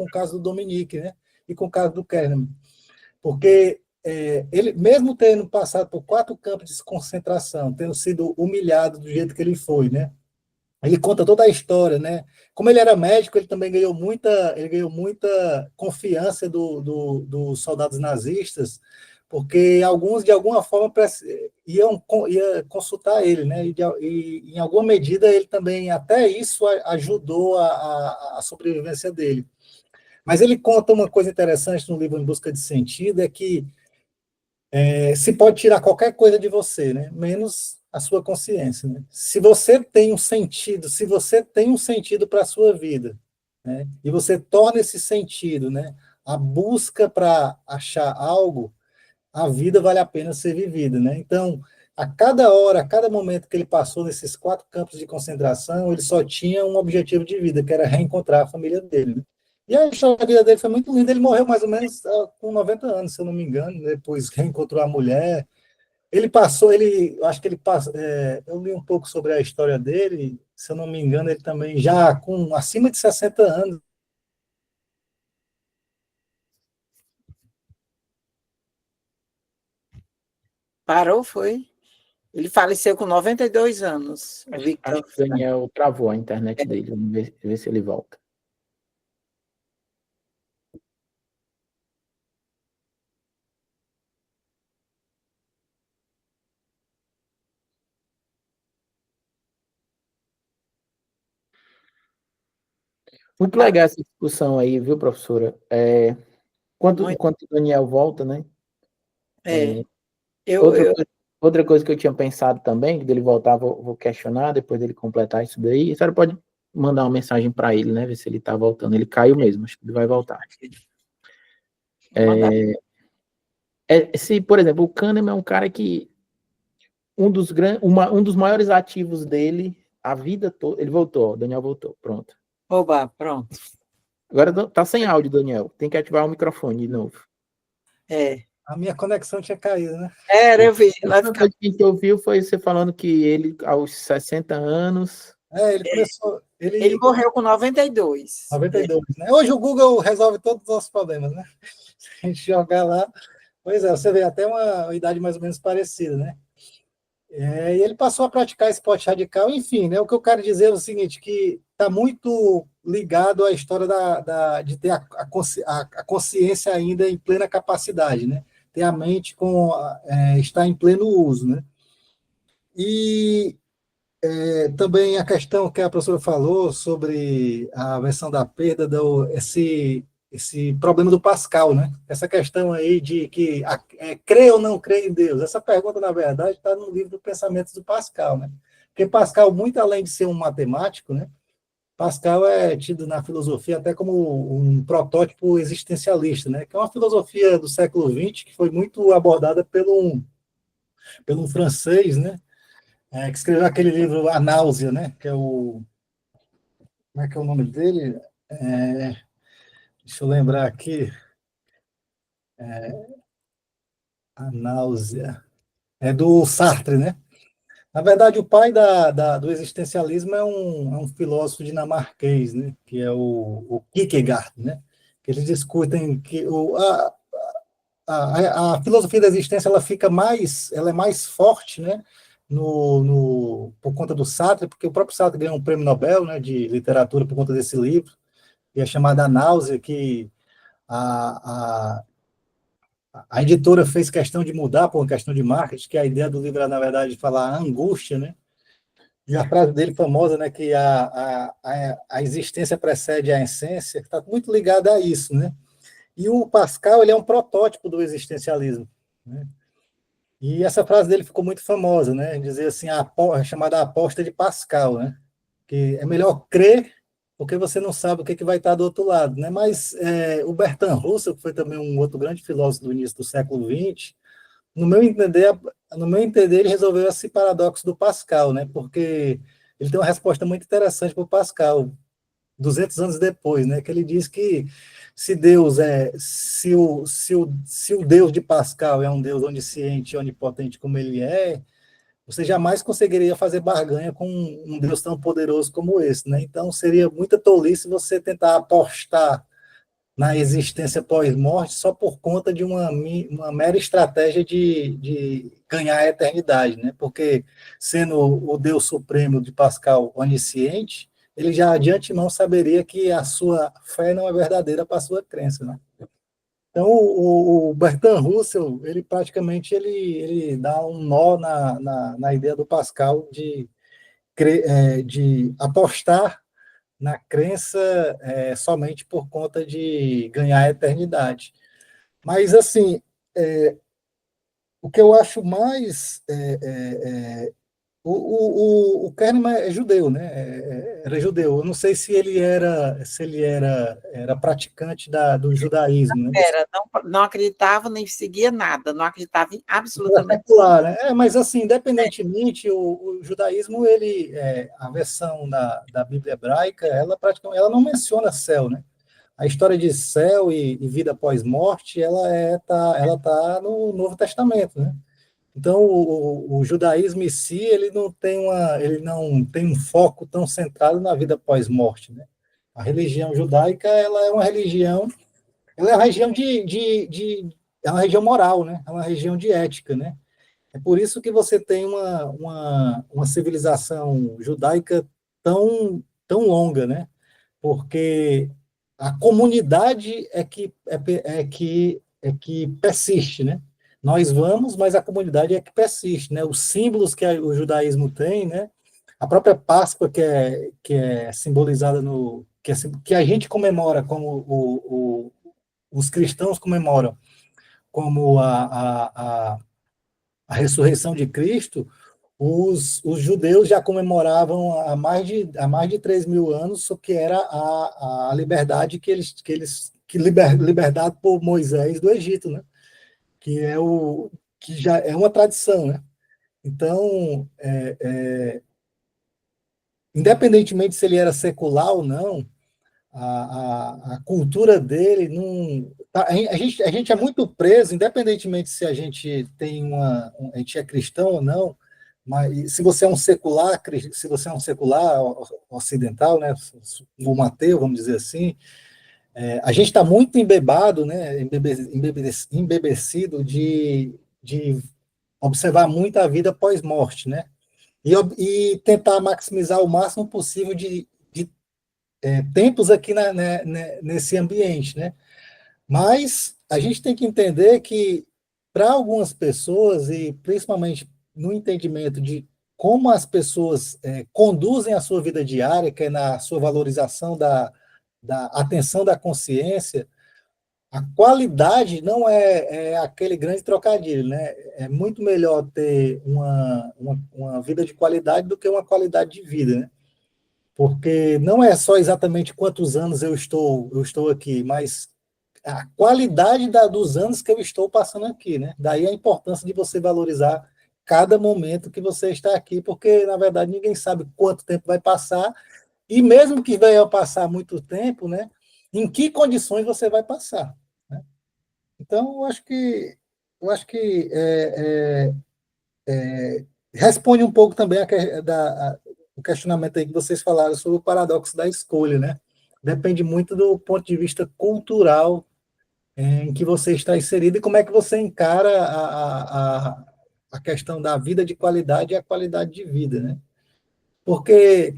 o caso do Dominique, né? E com o caso do Kahneman. Porque ele, mesmo tendo passado por 4 campos de concentração, tendo sido humilhado do jeito que ele foi, né? Ele conta toda a história, né? Como ele era médico, ele também ele ganhou muita confiança dos soldados nazistas, porque alguns, de alguma forma, iam consultar ele, né? E, em alguma medida, ele também, até isso, ajudou a sobrevivência dele. Mas ele conta uma coisa interessante no livro Em Busca de Sentido, é que se pode tirar qualquer coisa de você, né? Menos a sua consciência, né? Se você tem um sentido para a sua vida, né? E você torna esse sentido, né? A busca para achar algo, a vida vale a pena ser vivida, né? Então, a cada hora, a cada momento que ele passou nesses 4 campos de concentração, ele só tinha um objetivo de vida, que era reencontrar a família dele, né? E a história da vida dele foi muito linda. Ele morreu mais ou menos com 90 anos, se eu não me engano. Depois reencontrou a mulher. Eu acho que ele passou. Eu li um pouco sobre a história dele. Se eu não me engano, ele também já com acima de 60 anos. Parou, foi? Ele faleceu com 92 anos, o Acho Victor. que o Daniel travou a internet dele. Vamos ver se ele volta. Muito legal essa discussão aí, viu, professora? Enquanto o Daniel volta, né? É, eu, Outra eu, coisa, outra coisa que eu tinha pensado também, que dele voltar, vou questionar, depois dele completar isso daí. A senhora pode mandar uma mensagem para ele, né? Ver se ele está voltando. Ele caiu mesmo, acho que ele vai voltar. vou mandar. Se, por exemplo, o Kahneman é um cara que um dos maiores ativos dele, a vida toda. Ele voltou, o Daniel voltou, pronto. Oba, pronto. Agora tá sem áudio, Daniel. Tem que ativar o microfone de novo. A minha conexão tinha caído, né? Era, eu vi. A última coisa que a gente ouviu foi você falando que ele, aos 60 anos. Ele começou. Ele morreu com 92. 92, né? Hoje o Google resolve todos os nossos problemas, né? Se a gente jogar lá. Pois é, você vê até uma idade mais ou menos parecida, né? E ele passou a praticar esporte radical, enfim, né? O que eu quero dizer é o seguinte, que está muito ligado à história de ter a consciência ainda em plena capacidade, né? Ter a mente está em pleno uso, né? E também a questão que a professora falou sobre a versão da perda, esse problema do Pascal, né? Essa questão aí de que crê ou não crê em Deus. Essa pergunta, na verdade, está no livro do Pensamentos do Pascal, né? Porque Pascal, muito além de ser um matemático, né? Pascal é tido na filosofia até como um protótipo existencialista, né? Que é uma filosofia do século XX que foi muito abordada pelo francês, né? Que escreveu aquele livro A Náusea, né? Que é o... Como é que é o nome dele? Deixa eu lembrar aqui. A Náusea. É do Sartre, né? Na verdade, o pai do existencialismo é um filósofo dinamarquês, né? Que é o Kierkegaard, né? Que eles discutem que a filosofia da existência ela é mais forte, né? Por conta do Sartre, porque o próprio Sartre ganhou um prêmio Nobel, né, de literatura por conta desse livro, que é chamado A Náusea, que a, a editora fez questão de mudar por uma questão de marketing, que a ideia do livro era, na verdade, falar a angústia, né? E a frase dele famosa, né, que a existência precede a essência, está muito ligada a isso, né? E o Pascal, ele é um protótipo do existencialismo, né? E essa frase dele ficou muito famosa, né? Dizer assim, chamada aposta de Pascal, né? Que é melhor crer porque você não sabe o que vai estar do outro lado, né? Mas o Bertrand Russell, que foi também um outro grande filósofo do início do século XX, no meu entender, ele resolveu esse paradoxo do Pascal, né? Porque ele tem uma resposta muito interessante para o Pascal, 200 anos depois, né? Que ele diz que se o Deus de Pascal é um Deus onisciente e onipotente como ele é, você jamais conseguiria fazer barganha com um Deus tão poderoso como esse, né? Então seria muita tolice você tentar apostar na existência pós-morte só por conta de uma mera estratégia de ganhar a eternidade, né? Porque sendo o Deus Supremo de Pascal onisciente, ele já de antemão saberia que a sua fé não é verdadeira para a sua crença, né? Então, o Bertrand Russell, ele praticamente ele dá um nó na ideia do Pascal de apostar na crença somente por conta de ganhar a eternidade. Mas, assim, o que eu acho mais o Kahneman é judeu, né? Era judeu. Eu não sei se ele era praticante do judaísmo, né? Não acreditava nem seguia nada, não acreditava em absolutamente Secular, né? Mas assim, independentemente, o judaísmo, a versão da Bíblia hebraica, ela praticamente, ela não menciona céu, né? A história de céu e vida pós-morte, ela tá no Novo Testamento, né? Então, o judaísmo em si, ele não tem um foco tão centrado na vida pós-morte, né? A religião judaica, ela é uma região é uma região moral, né? É uma região de ética, né? É por isso que você tem uma civilização judaica tão longa, né? Porque a comunidade é que persiste, né? Nós vamos, mas a comunidade é que persiste, né? Os símbolos que o judaísmo tem, né? A própria Páscoa que é simbolizada que a gente comemora, como os cristãos comemoram, como a ressurreição de Cristo, os judeus já comemoravam há mais de 3.000 anos, o que era a liberdade liberdade por Moisés do Egito, né? Que já é uma tradição, né? Então, independentemente se ele era secular ou não, a cultura dele não. A gente é muito preso, independentemente se a gente a gente é cristão ou não, mas se você é um secular, se você é um secular ocidental, né, um ateu, vamos dizer assim, a gente está muito embebado, né, embebecido de observar muito a vida pós-morte, né? E tentar maximizar o máximo possível de tempos aqui nesse ambiente, né? Mas a gente tem que entender que, para algumas pessoas, e principalmente no entendimento de como as pessoas conduzem a sua vida diária, que é na sua valorização da atenção da consciência, a qualidade não é aquele grande trocadilho, né? É muito melhor ter uma vida de qualidade do que uma qualidade de vida, né? Porque não é só exatamente quantos anos eu estou aqui, mas a qualidade dos anos que eu estou passando aqui, né? Daí a importância de você valorizar cada momento que você está aqui, porque, na verdade, ninguém sabe quanto tempo vai passar, e mesmo que venha passar muito tempo, né? Em que condições você vai passar, né? Então, eu acho que responde um pouco também o questionamento aí que vocês falaram sobre o paradoxo da escolha, né? Depende muito do ponto de vista cultural em que você está inserido e como é que você encara a questão da vida de qualidade e a qualidade de vida, né? Porque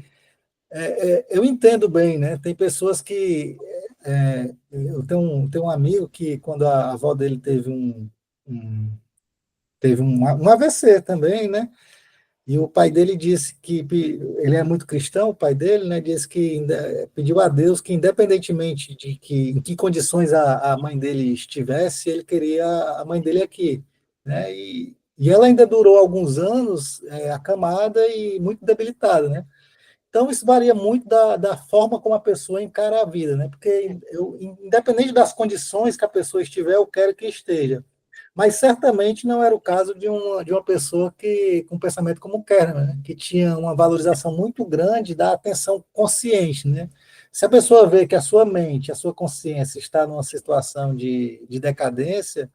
eu entendo bem, né? Tem pessoas que... eu tenho um amigo que, quando a avó dele teve um AVC também, né? E o pai dele disse que ele é muito cristão, o pai dele, né, disse que pediu a Deus que, independentemente de em que condições a mãe dele estivesse, ele queria a mãe dele aqui, né? E ela ainda durou alguns anos acamada e muito debilitada, né? Então isso varia muito da forma como a pessoa encara a vida, né? Porque independente das condições que a pessoa estiver, eu quero que esteja. Mas certamente não era o caso de uma pessoa com um pensamento como o Kerner, né? Que tinha uma valorização muito grande da atenção consciente, né? Se a pessoa vê que a sua mente, a sua consciência está numa situação de decadência,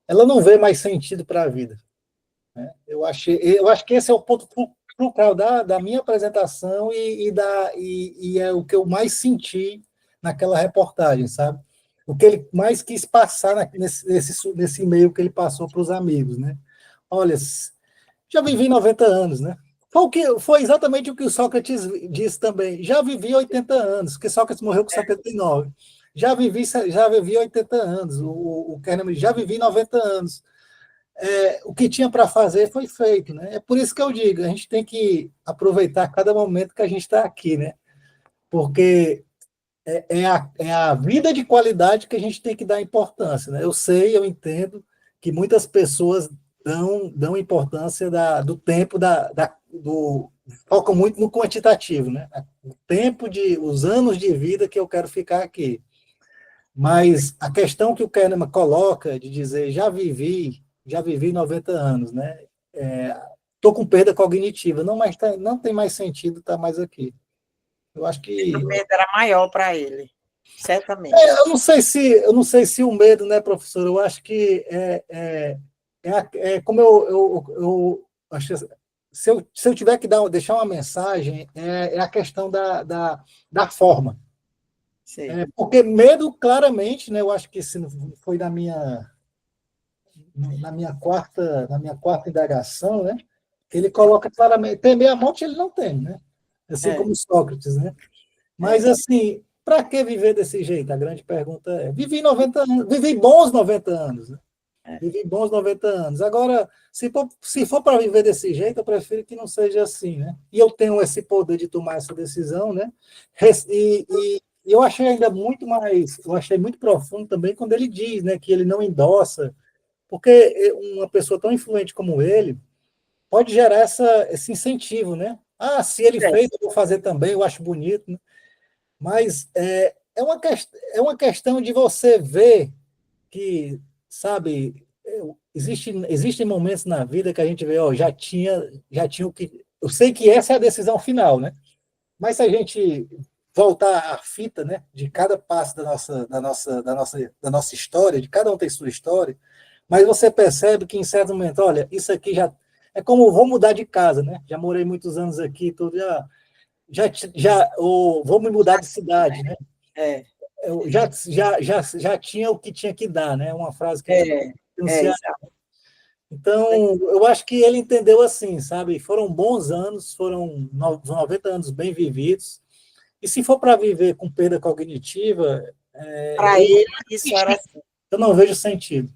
ela não vê mais sentido para a vida, né? Eu acho que esse é o ponto crucial da minha apresentação e é o que eu mais senti naquela reportagem, sabe? O que ele mais quis passar nesse e-mail que ele passou para os amigos, né? Olha, já vivi 90 anos, né? Foi exatamente o que o Sócrates disse também. Já vivi 80 anos, porque Sócrates morreu com 79. Já vivi 80 anos. O Kahneman já vivi 90 anos. O que tinha para fazer foi feito, né? É por isso que eu digo, a gente tem que aproveitar cada momento que a gente está aqui, né? Porque é a vida de qualidade que a gente tem que dar importância, né? Eu entendo que muitas pessoas dão importância do tempo, focam muito no quantitativo, né? O tempo os anos de vida que eu quero ficar aqui. Mas a questão que o Kahneman coloca de dizer já vivi 90 anos, né? Estou com perda cognitiva, não tem mais sentido estar mais aqui. Eu acho que o medo era maior para ele, certamente. Eu não sei se o medo, né, professor? Eu acho que como eu acho que se eu tiver que deixar uma mensagem, é a questão da forma. Porque medo, claramente, né, eu acho que se foi na minha quarta indagação, né, ele coloca claramente, temer a morte ele não tem, né? Assim como Sócrates, né? Mas, assim, para que viver desse jeito? A grande pergunta é: vivi 90 anos, vivi bons 90 anos, né? Vivi bons 90 anos. Agora, se for para viver desse jeito, eu prefiro que não seja assim, né? E eu tenho esse poder de tomar essa decisão, né? E eu achei ainda muito mais, eu achei muito profundo também quando ele diz, né, que ele não endossa, porque uma pessoa tão influente como ele pode gerar esse incentivo, né? Ah, se ele É, fez, eu vou fazer também, eu acho bonito, né? Mas é uma questão de você ver que, sabe, existem momentos na vida que a gente vê, ó, já tinha o que. Eu sei que essa é a decisão final, né? Mas se a gente voltar à fita, né, de cada passo da nossa história, de cada um tem sua história, mas você percebe que em certo momento, olha, isso aqui já é como vou mudar de casa, né? Já morei muitos anos aqui, tudo ou vou me mudar de cidade, né? é, Eu já tinha o que tinha que dar, né? Uma frase que tem é, um é, cearense. exato. Então, eu acho que ele entendeu assim, sabe? Foram bons anos, foram 90 anos bem vividos. E se for para viver com perda cognitiva, Para ele, isso era assim. eu não vejo sentido.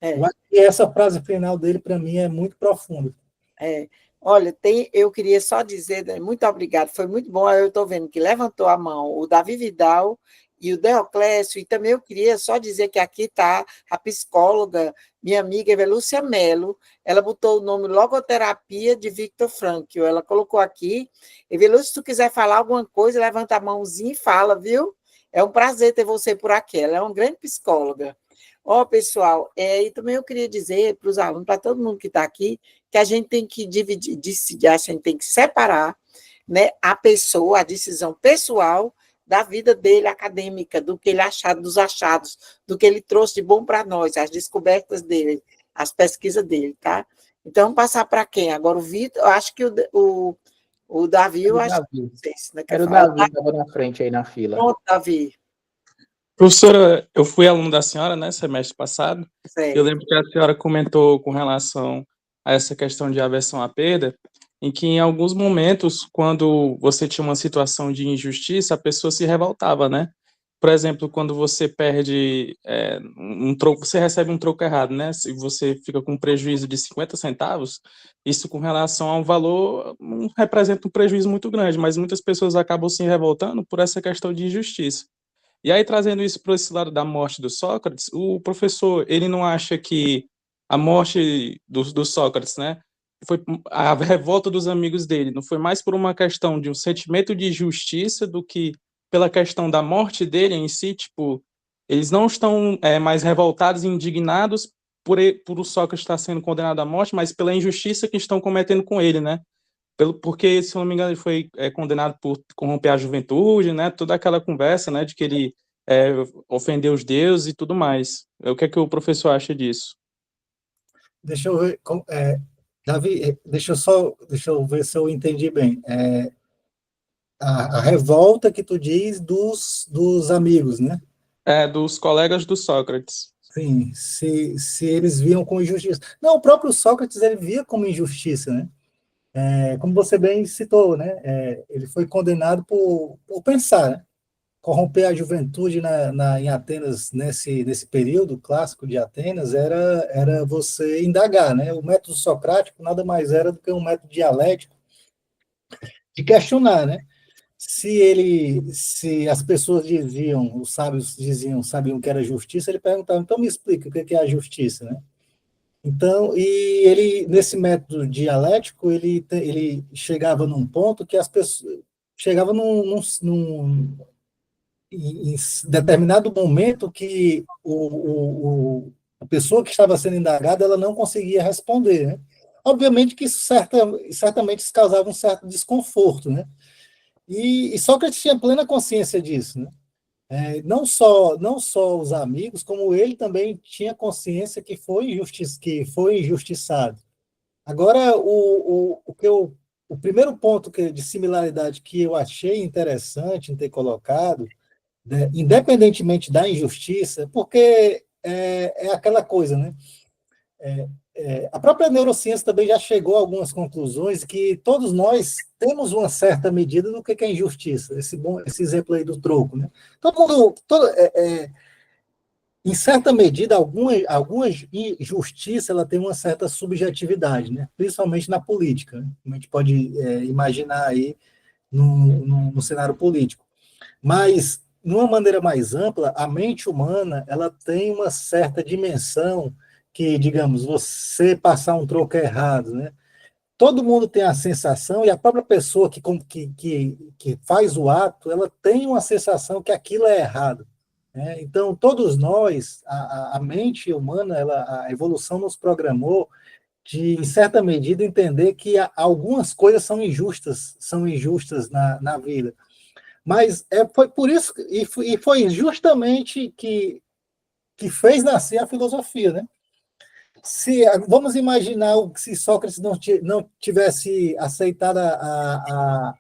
Eu É. acho que essa frase final dele, para mim, é muito profunda. É, olha, eu queria só dizer, né, muito obrigado, foi muito bom. Eu estou vendo que levantou a mão o Davi Vidal e o Deoclésio, e também eu queria só dizer que aqui está a psicóloga, minha amiga Evelúcia Mello, ela botou o nome Logoterapia de Viktor Frankl, ela colocou aqui. Evelúcia, se tu quiser falar alguma coisa, levanta a mãozinha e fala, viu? É um prazer ter você por aqui, ela é uma grande psicóloga. Ó, pessoal, e também eu queria dizer para os alunos, para todo mundo que está aqui, que a gente tem que dividir, decidir, a gente tem que separar, né, a pessoa, a decisão pessoal da vida dele acadêmica, do que ele achado, dos achados, do que ele trouxe de bom para nós, as descobertas dele, as pesquisas dele, tá? Então, vamos passar para quem? Agora o Vitor, eu acho que o Davi, Era eu o acho que Davi. não sei se não quer Era o falar. Davi que estava na frente aí na fila. Pronto, Davi, Professora, eu fui aluno da senhora, né, semestre passado. Eu certo. lembro que a senhora comentou com relação a essa questão de aversão à perda, em que em alguns momentos, quando você tinha uma situação de injustiça, a pessoa se revoltava, né? Por exemplo, quando você perde um troco, você recebe um troco errado, né? Se você fica com um prejuízo de 50 centavos, isso com relação ao valor representa um prejuízo muito grande, mas muitas pessoas acabam se revoltando por essa questão de injustiça. E aí, trazendo isso para esse lado da morte do Sócrates, o professor, ele não acha que a morte do Sócrates, né, foi a revolta dos amigos dele, não foi mais por uma questão de um sentimento de justiça do que pela questão da morte dele em si, tipo, eles não estão mais revoltados e indignados por o Sócrates estar sendo condenado à morte, mas pela injustiça que estão cometendo com ele, né? Porque, se eu não me engano, ele foi condenado por corromper a juventude, né? Toda aquela conversa, né? De que ele ofendeu os deuses e tudo mais. O que é que o professor acha disso? Deixa eu ver, Davi, deixa eu ver se eu entendi bem. A revolta que tu diz dos amigos, né? Dos colegas do Sócrates. Sim, se eles viam com injustiça. Não, o próprio Sócrates ele via como injustiça, né? Como você bem citou, né? Ele foi condenado por pensar, né? Corromper a juventude em Atenas nesse período clássico de Atenas era você indagar, né? O método socrático nada mais era do que um método dialético de questionar, né? Se as pessoas diziam, os sábios diziam, sabiam o que era justiça, ele perguntava, então me explica o que é a justiça, né? Então, e ele, nesse método dialético, ele chegava num ponto que as pessoas, chegava em determinado momento que a pessoa que estava sendo indagada, ela não conseguia responder, né? Obviamente que isso certamente isso causava um certo desconforto, né? E Sócrates tinha plena consciência disso, né? Não só os amigos, como ele também tinha consciência que foi injustiçado. Agora, o primeiro ponto de similaridade que eu achei interessante em ter colocado, né, independentemente da injustiça, porque é aquela coisa, né? A própria neurociência também já chegou a algumas conclusões que todos nós temos uma certa medida do que é injustiça. Esse exemplo aí do troco, né? Em certa medida, alguma injustiça ela tem uma certa subjetividade, né? Principalmente na política, né? Como a gente pode imaginar aí no cenário político. Mas numa maneira mais ampla, a mente humana, ela tem uma certa dimensão que, digamos, você passar um troco errado, né? Todo mundo tem a sensação, e a própria pessoa que faz o ato, ela tem uma sensação que aquilo é errado, né? Então, todos nós, a mente humana, a evolução nos programou de, em certa medida, entender que algumas coisas são injustas na vida. Mas foi por isso, e foi justamente que fez nascer a filosofia, né? Vamos imaginar se Sócrates não tivesse aceitado a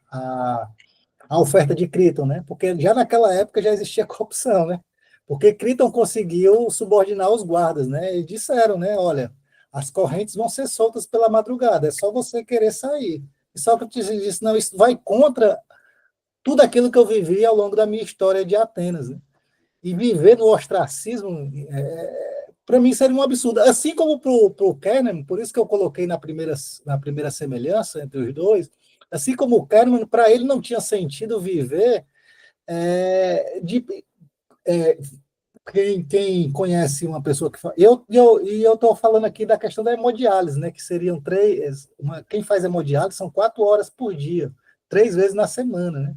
oferta de Críton, né? Porque já naquela época já existia corrupção, né? Porque Críton conseguiu subordinar os guardas, né? E disseram, né? Olha, as correntes vão ser soltas pela madrugada, é só você querer sair. E Sócrates disse, não, isso vai contra tudo aquilo que eu vivi ao longo da minha história de Atenas, né? E viver no ostracismo, para mim, seria um absurdo. Assim como para o Kahneman, por isso que eu coloquei na primeira semelhança entre os dois, assim como o Kahneman, para ele não tinha sentido viver quem conhece uma pessoa que faz. Eu estou falando aqui da questão da hemodiálise, né? Que seriam quem faz hemodiálise são 4 horas por dia, 3 vezes na semana, né?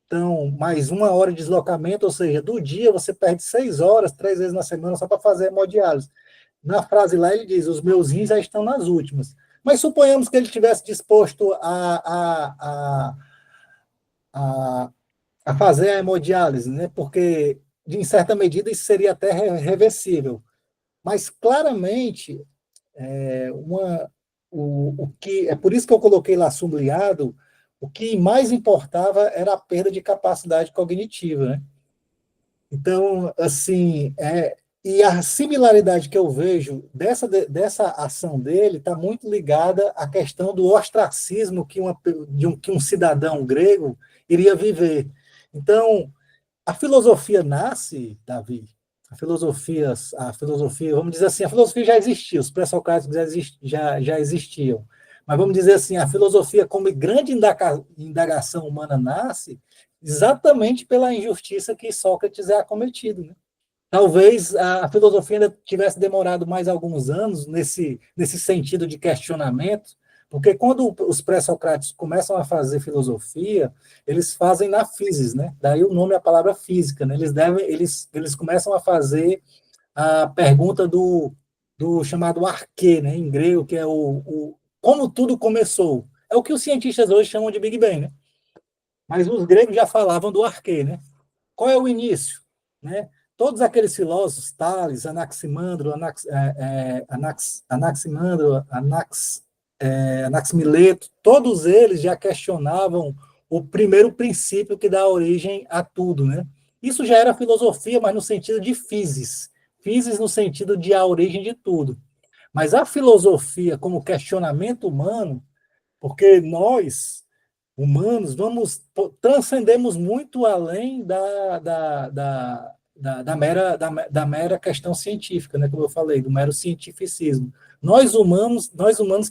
Então, mais 1 hora de deslocamento, ou seja, do dia você perde 6 horas, 3 vezes na semana, só para fazer hemodiálise. Na frase lá ele diz, os meus rins já estão nas últimas. Mas suponhamos que ele estivesse disposto a fazer a hemodiálise, né? Porque, em certa medida, isso seria até reversível. Mas, claramente, é por isso que eu coloquei lá sublinhado, o que mais importava era a perda de capacidade cognitiva, né? Então, assim, e a similaridade que eu vejo dessa ação dele está muito ligada à questão do ostracismo que um cidadão grego iria viver. Então, a filosofia nasce, Davi, a filosofia, vamos dizer assim, a filosofia já existia, os pré-socráticos já existiam. Mas vamos dizer assim, a filosofia como grande indagação humana nasce exatamente pela injustiça que Sócrates é acometido, né? Talvez a filosofia ainda tivesse demorado mais alguns anos nesse sentido de questionamento, porque quando os pré-socráticos começam a fazer filosofia, eles fazem na physis, né? Daí o nome é a palavra física, né? Eles começam a fazer a pergunta do chamado arquê, né? Em grego, que é como tudo começou. É o que os cientistas hoje chamam de Big Bang, né? Mas os gregos já falavam do arquê, né? Qual é o início, né? Todos aqueles filósofos, Tales, Anaximandro, Anaximeto, todos eles já questionavam o primeiro princípio que dá origem a tudo, né? Isso já era filosofia, mas no sentido de physis. Physis no sentido de a origem de tudo. Mas a filosofia como questionamento humano, porque nós, humanos, transcendemos muito além da mera questão científica, né, como eu falei, do mero cientificismo. Nós humanos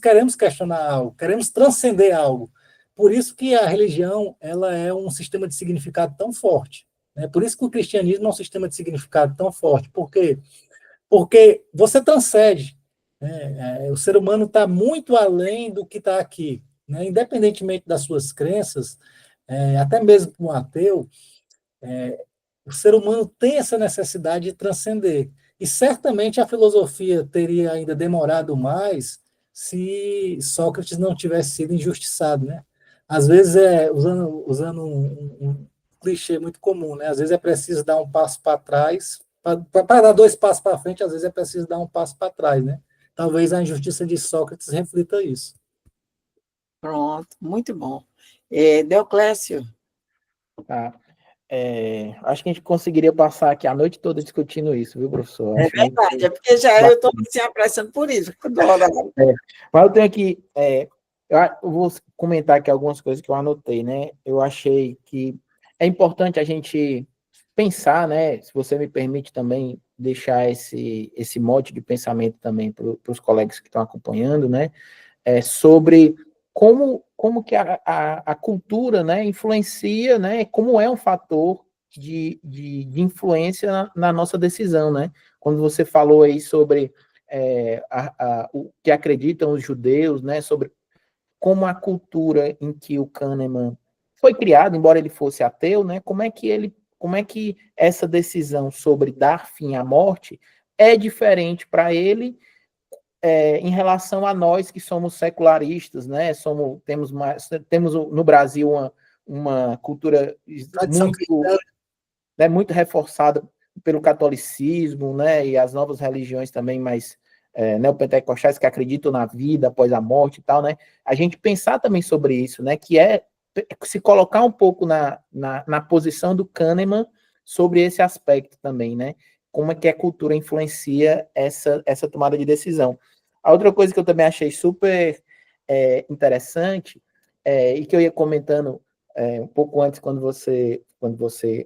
queremos questionar algo, queremos transcender algo. Por isso que a religião ela é um sistema de significado tão forte. Né? Por isso que o cristianismo é um sistema de significado tão forte. Por quê? Porque você transcende. Né? O ser humano está muito além do que está aqui. Né? Independentemente das suas crenças, até mesmo para um ateu, o ser humano tem essa necessidade de transcender. E certamente a filosofia teria ainda demorado mais se Sócrates não tivesse sido injustiçado, né? Às vezes, usando um clichê muito comum, né? Às vezes é preciso dar um passo para trás, para dar 2 passos para frente, às vezes é preciso dar um passo para trás, né? Talvez a injustiça de Sócrates reflita isso. Pronto, muito bom. Deoclésio. Tá. Acho que a gente conseguiria passar aqui a noite toda discutindo isso, viu, professor? É verdade, é porque já eu estou assim, apressando por isso. Mas eu tenho aqui, eu vou comentar aqui algumas coisas que eu anotei, né? Eu achei que é importante a gente pensar, né? Se você me permite também deixar esse mote de pensamento também para os colegas que estão acompanhando, né? Sobre como que a cultura, né, influencia, né, como é um fator de influência na nossa decisão, né? Quando você falou aí sobre o que acreditam os judeus, né? Sobre como a cultura em que o Kahneman foi criado, embora ele fosse ateu, né? Como é que essa decisão sobre dar fim à morte é diferente para ele em relação a nós que somos secularistas, né? Temos no Brasil uma cultura muito, né, muito reforçada pelo catolicismo, né? E as novas religiões também mais neopentecostais que acreditam na vida após a morte e tal, né? A gente pensar também sobre isso, né? Que é se colocar um pouco na posição do Kahneman sobre esse aspecto também, né? Como é que a cultura influencia essa tomada de decisão. A outra coisa que eu também achei super interessante, e que eu ia comentando um pouco antes, quando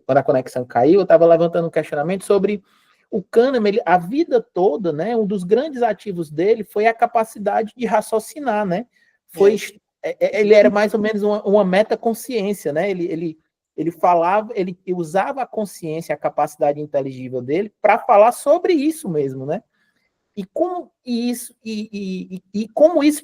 a conexão caiu, eu estava levantando um questionamento sobre o Kahneman, a vida toda, né, um dos grandes ativos dele foi a capacidade de raciocinar, né? Ele era mais ou menos uma metaconsciência, né? Ele falava, ele usava a consciência, a capacidade inteligível dele para falar sobre isso mesmo, né? E como isso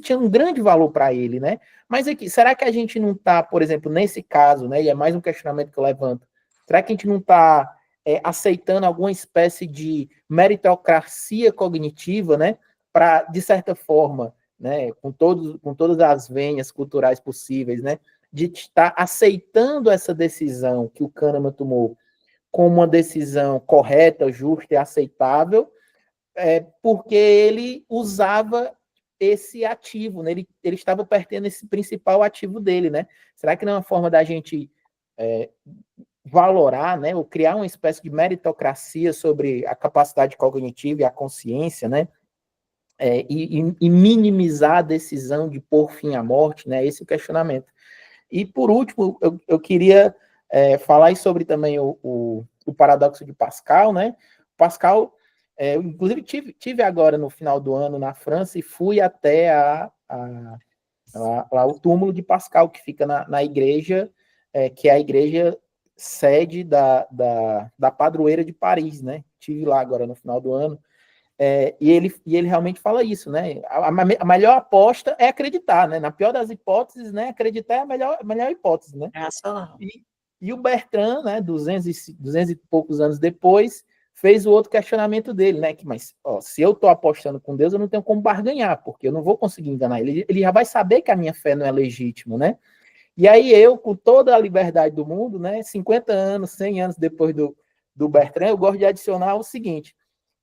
tinha um grande valor para ele, né? Mas aqui, será que a gente não está, por exemplo, nesse caso, né? E é mais um questionamento que eu levanto. Será que a gente não está aceitando alguma espécie de meritocracia cognitiva, né? Para, de certa forma, né? Com todas as venhas culturais possíveis, né? De estar aceitando essa decisão que o Kahneman tomou como uma decisão correta, justa e aceitável, porque ele usava esse ativo, né? Ele estava perdendo esse principal ativo dele, né? Será que não é uma forma da gente valorar, né? Ou criar uma espécie de meritocracia sobre a capacidade cognitiva e a consciência, né? E minimizar a decisão de pôr fim à morte, né? Esse é o questionamento. E, por último, eu queria falar sobre também o paradoxo de Pascal, né? Pascal, inclusive, tive agora no final do ano na França e fui até lá o túmulo de Pascal, que fica na igreja, que é a igreja sede da padroeira de Paris, né? Tive lá agora no final do ano. E ele realmente fala isso, né? A melhor aposta é acreditar, né? Na pior das hipóteses, né? Acreditar é a melhor hipótese, né? E o Bertrand, né? 200 e poucos anos depois, fez o outro questionamento dele, né? Mas se eu estou apostando com Deus, eu não tenho como barganhar, porque eu não vou conseguir enganar ele. Ele já vai saber que a minha fé não é legítima, né? E aí eu, com toda a liberdade do mundo, né? 50 anos, 100 anos depois do Bertrand, eu gosto de adicionar o seguinte,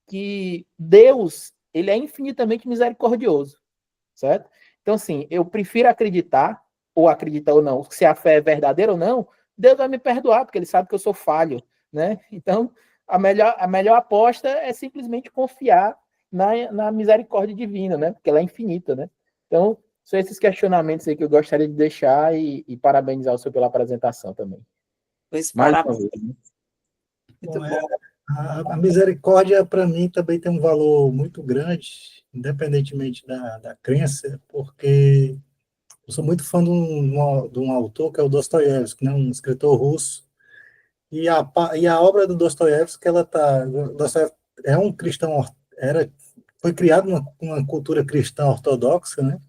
que Deus, ele é infinitamente misericordioso, certo? Então, assim, eu prefiro acreditar ou não, se a fé é verdadeira ou não, Deus vai me perdoar, porque ele sabe que eu sou falho, né? Então, a melhor aposta é simplesmente confiar na misericórdia divina, né? Porque ela é infinita, né? Então, são esses questionamentos aí que eu gostaria de deixar e parabenizar o senhor pela apresentação também. Pois Mais uma parabéns. vez, né? Muito bom. A misericórdia, para mim, também tem um valor muito grande, independentemente da crença, porque eu sou muito fã de um autor que é o Dostoiévski, né, um escritor russo, e a obra do Dostoiévski, Dostoiévski é um cristão, foi criado numa cultura cristã ortodoxa, né?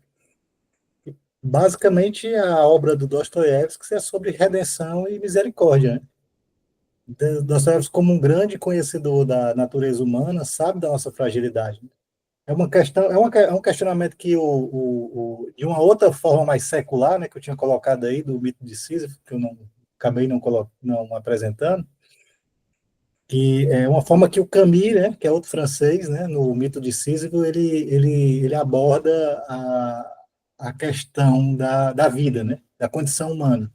Basicamente, a obra do Dostoiévski é sobre redenção e misericórdia, né? Dostoiévski, como um grande conhecedor da natureza humana, sabe da nossa fragilidade. É uma questão, é um questionamento que de uma outra forma mais secular, né, que eu tinha colocado aí do mito de Sísifo, que eu acabei não apresentando, que é uma forma que o Camus, né, que é outro francês, né, no mito de Sísifo, ele aborda a questão da vida, né, da condição humana.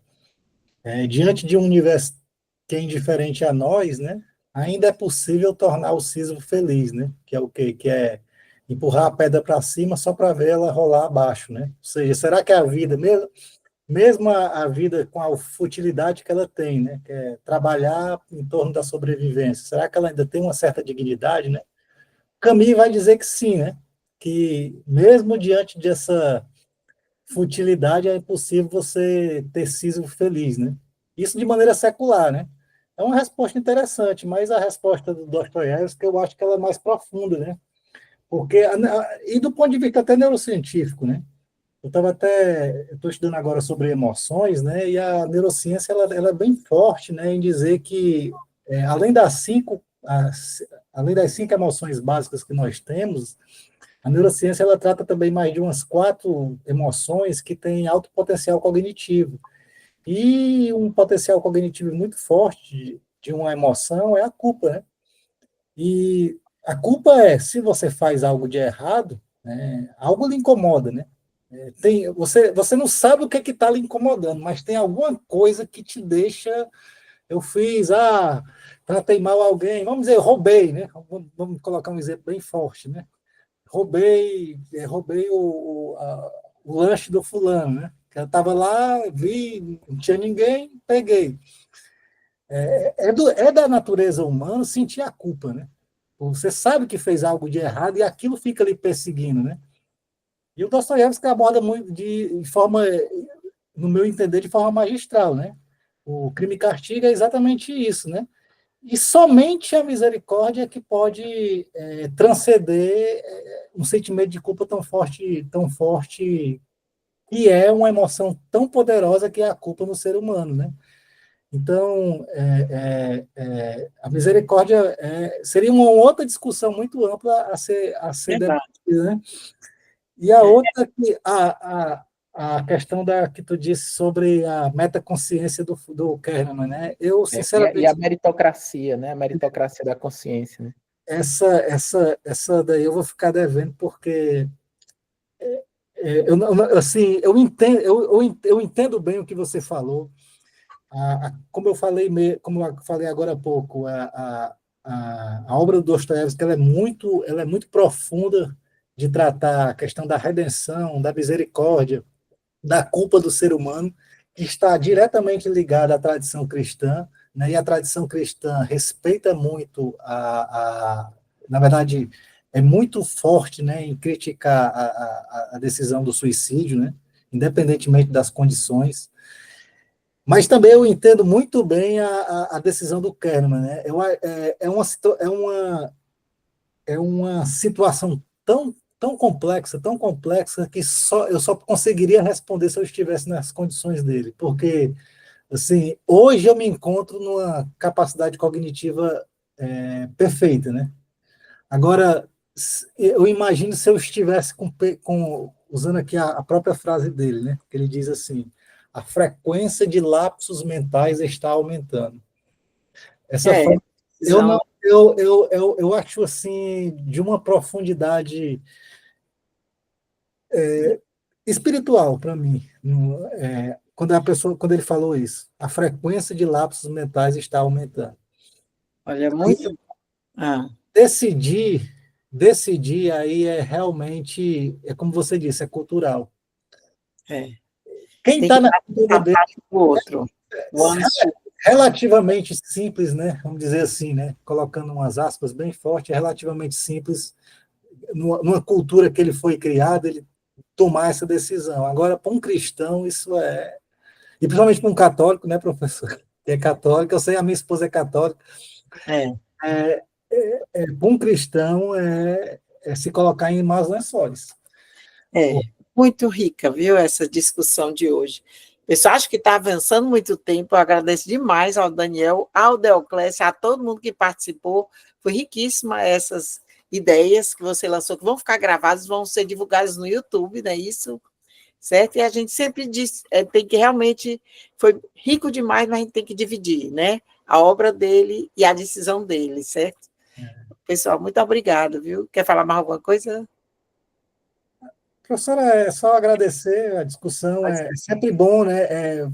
Diante de um universo que é indiferente a nós, né, ainda é possível tornar o Sísifo feliz, né, que é o quê? Que é empurrar a pedra para cima só para ver ela rolar abaixo, né? Ou seja, será que a vida, mesmo a vida com a futilidade que ela tem, né, que é trabalhar em torno da sobrevivência, será que ela ainda tem uma certa dignidade, né? Camus vai dizer que sim, né? Que mesmo diante dessa futilidade é possível você ter sido feliz, né? Isso de maneira secular, né? É uma resposta interessante, mas a resposta do Dostoiévski, eu acho que ela é mais profunda, né? Porque, e do ponto de vista até neurocientífico, né? Eu estou estudando agora sobre emoções, né? E a neurociência ela é bem forte, né? Em dizer que além além das 5 emoções básicas que nós temos, a neurociência ela trata também mais de umas 4 emoções que têm alto potencial cognitivo. E um potencial cognitivo muito forte de uma emoção é a culpa, né? E a culpa é, se você faz algo de errado, né, algo lhe incomoda, né? Você não sabe o que está lhe incomodando, mas tem alguma coisa que te deixa. Eu fiz, tratei mal alguém, vamos dizer, roubei, né? Vamos colocar um exemplo bem forte, né? Roubei o lanche do fulano, né? Eu estava lá, vi, não tinha ninguém, peguei. É da natureza humana sentir a culpa, né? Você sabe que fez algo de errado e aquilo fica lhe perseguindo, né? E o Dostoiévski aborda muito de forma, no meu entender, de forma magistral, né? O crime e castigo é exatamente isso, né? E somente a misericórdia é que pode transcender um sentimento de culpa tão forte, e é uma emoção tão poderosa que é a culpa no ser humano, né? Então, a misericórdia seria uma outra discussão muito ampla a ser debatida, né? E a outra, a questão que tu disse sobre a metaconsciência do Kahneman, né? Eu, E a sinceramente, meritocracia, né? A meritocracia da consciência, né? essa daí eu vou ficar devendo, porque assim, eu entendo bem o que você falou. Como eu falei agora há pouco, a obra do Dostoiévski ela é muito profunda de tratar a questão da redenção, da misericórdia, da culpa do ser humano, que está diretamente ligada à tradição cristã, né? E a tradição cristã respeita muito na verdade, é muito forte, né, em criticar a decisão do suicídio, né, independentemente das condições. Mas também eu entendo muito bem a decisão do Kahneman, né? É uma situação tão complexa que eu só conseguiria responder se eu estivesse nas condições dele, porque assim, hoje eu me encontro numa capacidade cognitiva perfeita, né? Agora, eu imagino se eu estivesse usando aqui a própria frase dele, né? Que ele diz assim: a frequência de lapsos mentais está aumentando. Essa frase, eu acho assim de uma profundidade espiritual para mim. Quando ele falou isso, a frequência de lapsos mentais está aumentando. Olha, muito. Ah, Decidir aí realmente, como você disse, é cultural. é. Quem Tem está que na dar cultura dele o outro. O ano relativamente simples, né? Vamos dizer assim, né? Colocando umas aspas bem fortes, é relativamente simples numa cultura que ele foi criado, ele tomar essa decisão. Agora, para um cristão, isso e principalmente para um católico, né, professor? Que é católico, eu sei, a minha esposa é católica. É. Para um cristão, se colocar em maus lençóis. É, muito rica, viu, essa discussão de hoje. Pessoal, acho que está avançando muito tempo. Eu agradeço demais ao Daniel, ao Deoclésio, a todo mundo que participou. Foi riquíssima essas ideias que você lançou, que vão ficar gravadas, vão ser divulgadas no YouTube, não é isso? Certo? E a gente sempre diz, tem que realmente, foi rico demais, mas a gente tem que dividir, né? A obra dele e a decisão dele, certo? Pessoal, muito obrigado, viu? Quer falar mais alguma coisa? Professora, é só agradecer a discussão, é sempre bom, né?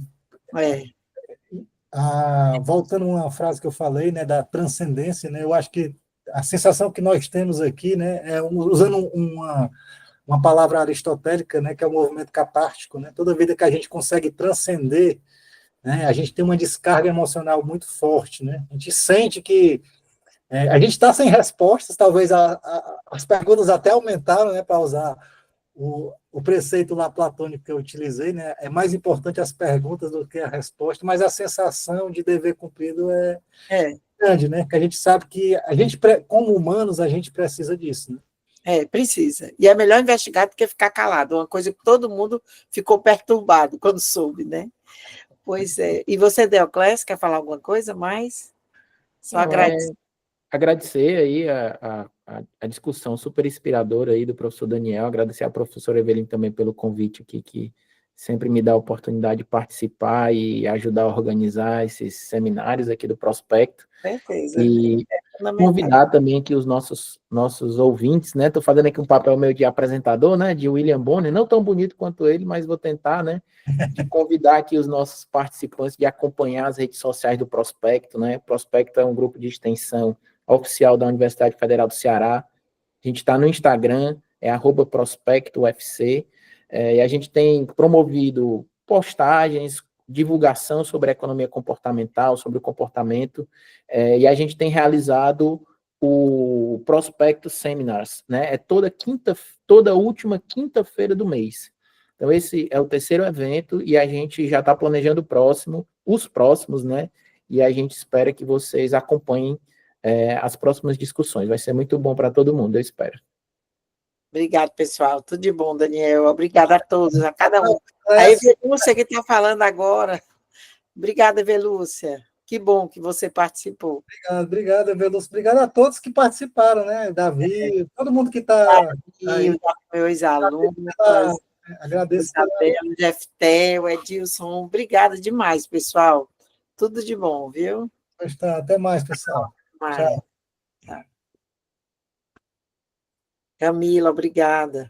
Voltando a uma frase que eu falei, né, da transcendência, né? Eu acho que a sensação que nós temos aqui, né, usando uma palavra aristotélica, né, que é o movimento catártico, né? Toda vida que a gente consegue transcender, né, a gente tem uma descarga emocional muito forte, né? A gente sente que a gente está sem respostas, talvez as perguntas até aumentaram, né, para usar o preceito lá platônico que eu utilizei, né? É mais importante as perguntas do que a resposta, mas a sensação de dever cumprido é grande, né? Que a gente sabe que a gente, como humanos, a gente precisa disso, né? Precisa. E é melhor investigar do que ficar calado. Uma coisa que todo mundo ficou perturbado quando soube, né? Pois é. E você, Deoclés, quer falar alguma coisa mais? Só Não, agradecer. agradecer aí a discussão super inspiradora aí do professor Daniel, agradecer à professora Evelyn também pelo convite aqui, que sempre me dá a oportunidade de participar e ajudar a organizar esses seminários aqui do Prospecto. Certeza. E Fundamental. convidar também aqui os nossos ouvintes, né? Estou fazendo aqui um papel meio de apresentador, né? De William Bonner, não tão bonito quanto ele, mas vou tentar, né? De convidar aqui os nossos participantes de acompanhar as redes sociais do Prospecto, né? Prospecto é um grupo de extensão oficial da Universidade Federal do Ceará. A gente está no Instagram, é @prospectoufc, e a gente tem promovido postagens, divulgação sobre a economia comportamental, sobre o comportamento, e a gente tem realizado o Prospecto Seminars, né? É toda última quinta-feira do mês. Então, esse é o terceiro evento e a gente já está planejando os próximos, né? E a gente espera que vocês acompanhem as próximas discussões. Vai ser muito bom para todo mundo, eu espero. Obrigado, pessoal. Tudo de bom, Daniel. Obrigada a todos, a cada um. A Evelúcia que está falando agora. Obrigada, Evelúcia. Que bom que você participou. Obrigado, Evelúcio. Obrigado a todos que participaram, né? Davi, todo mundo que está aí. Meus alunos, Agradeço. Isabela, Jefté, o Edilson. Obrigada demais, pessoal. Tudo de bom, viu? Até mais, pessoal. Tchau. Camila, obrigada.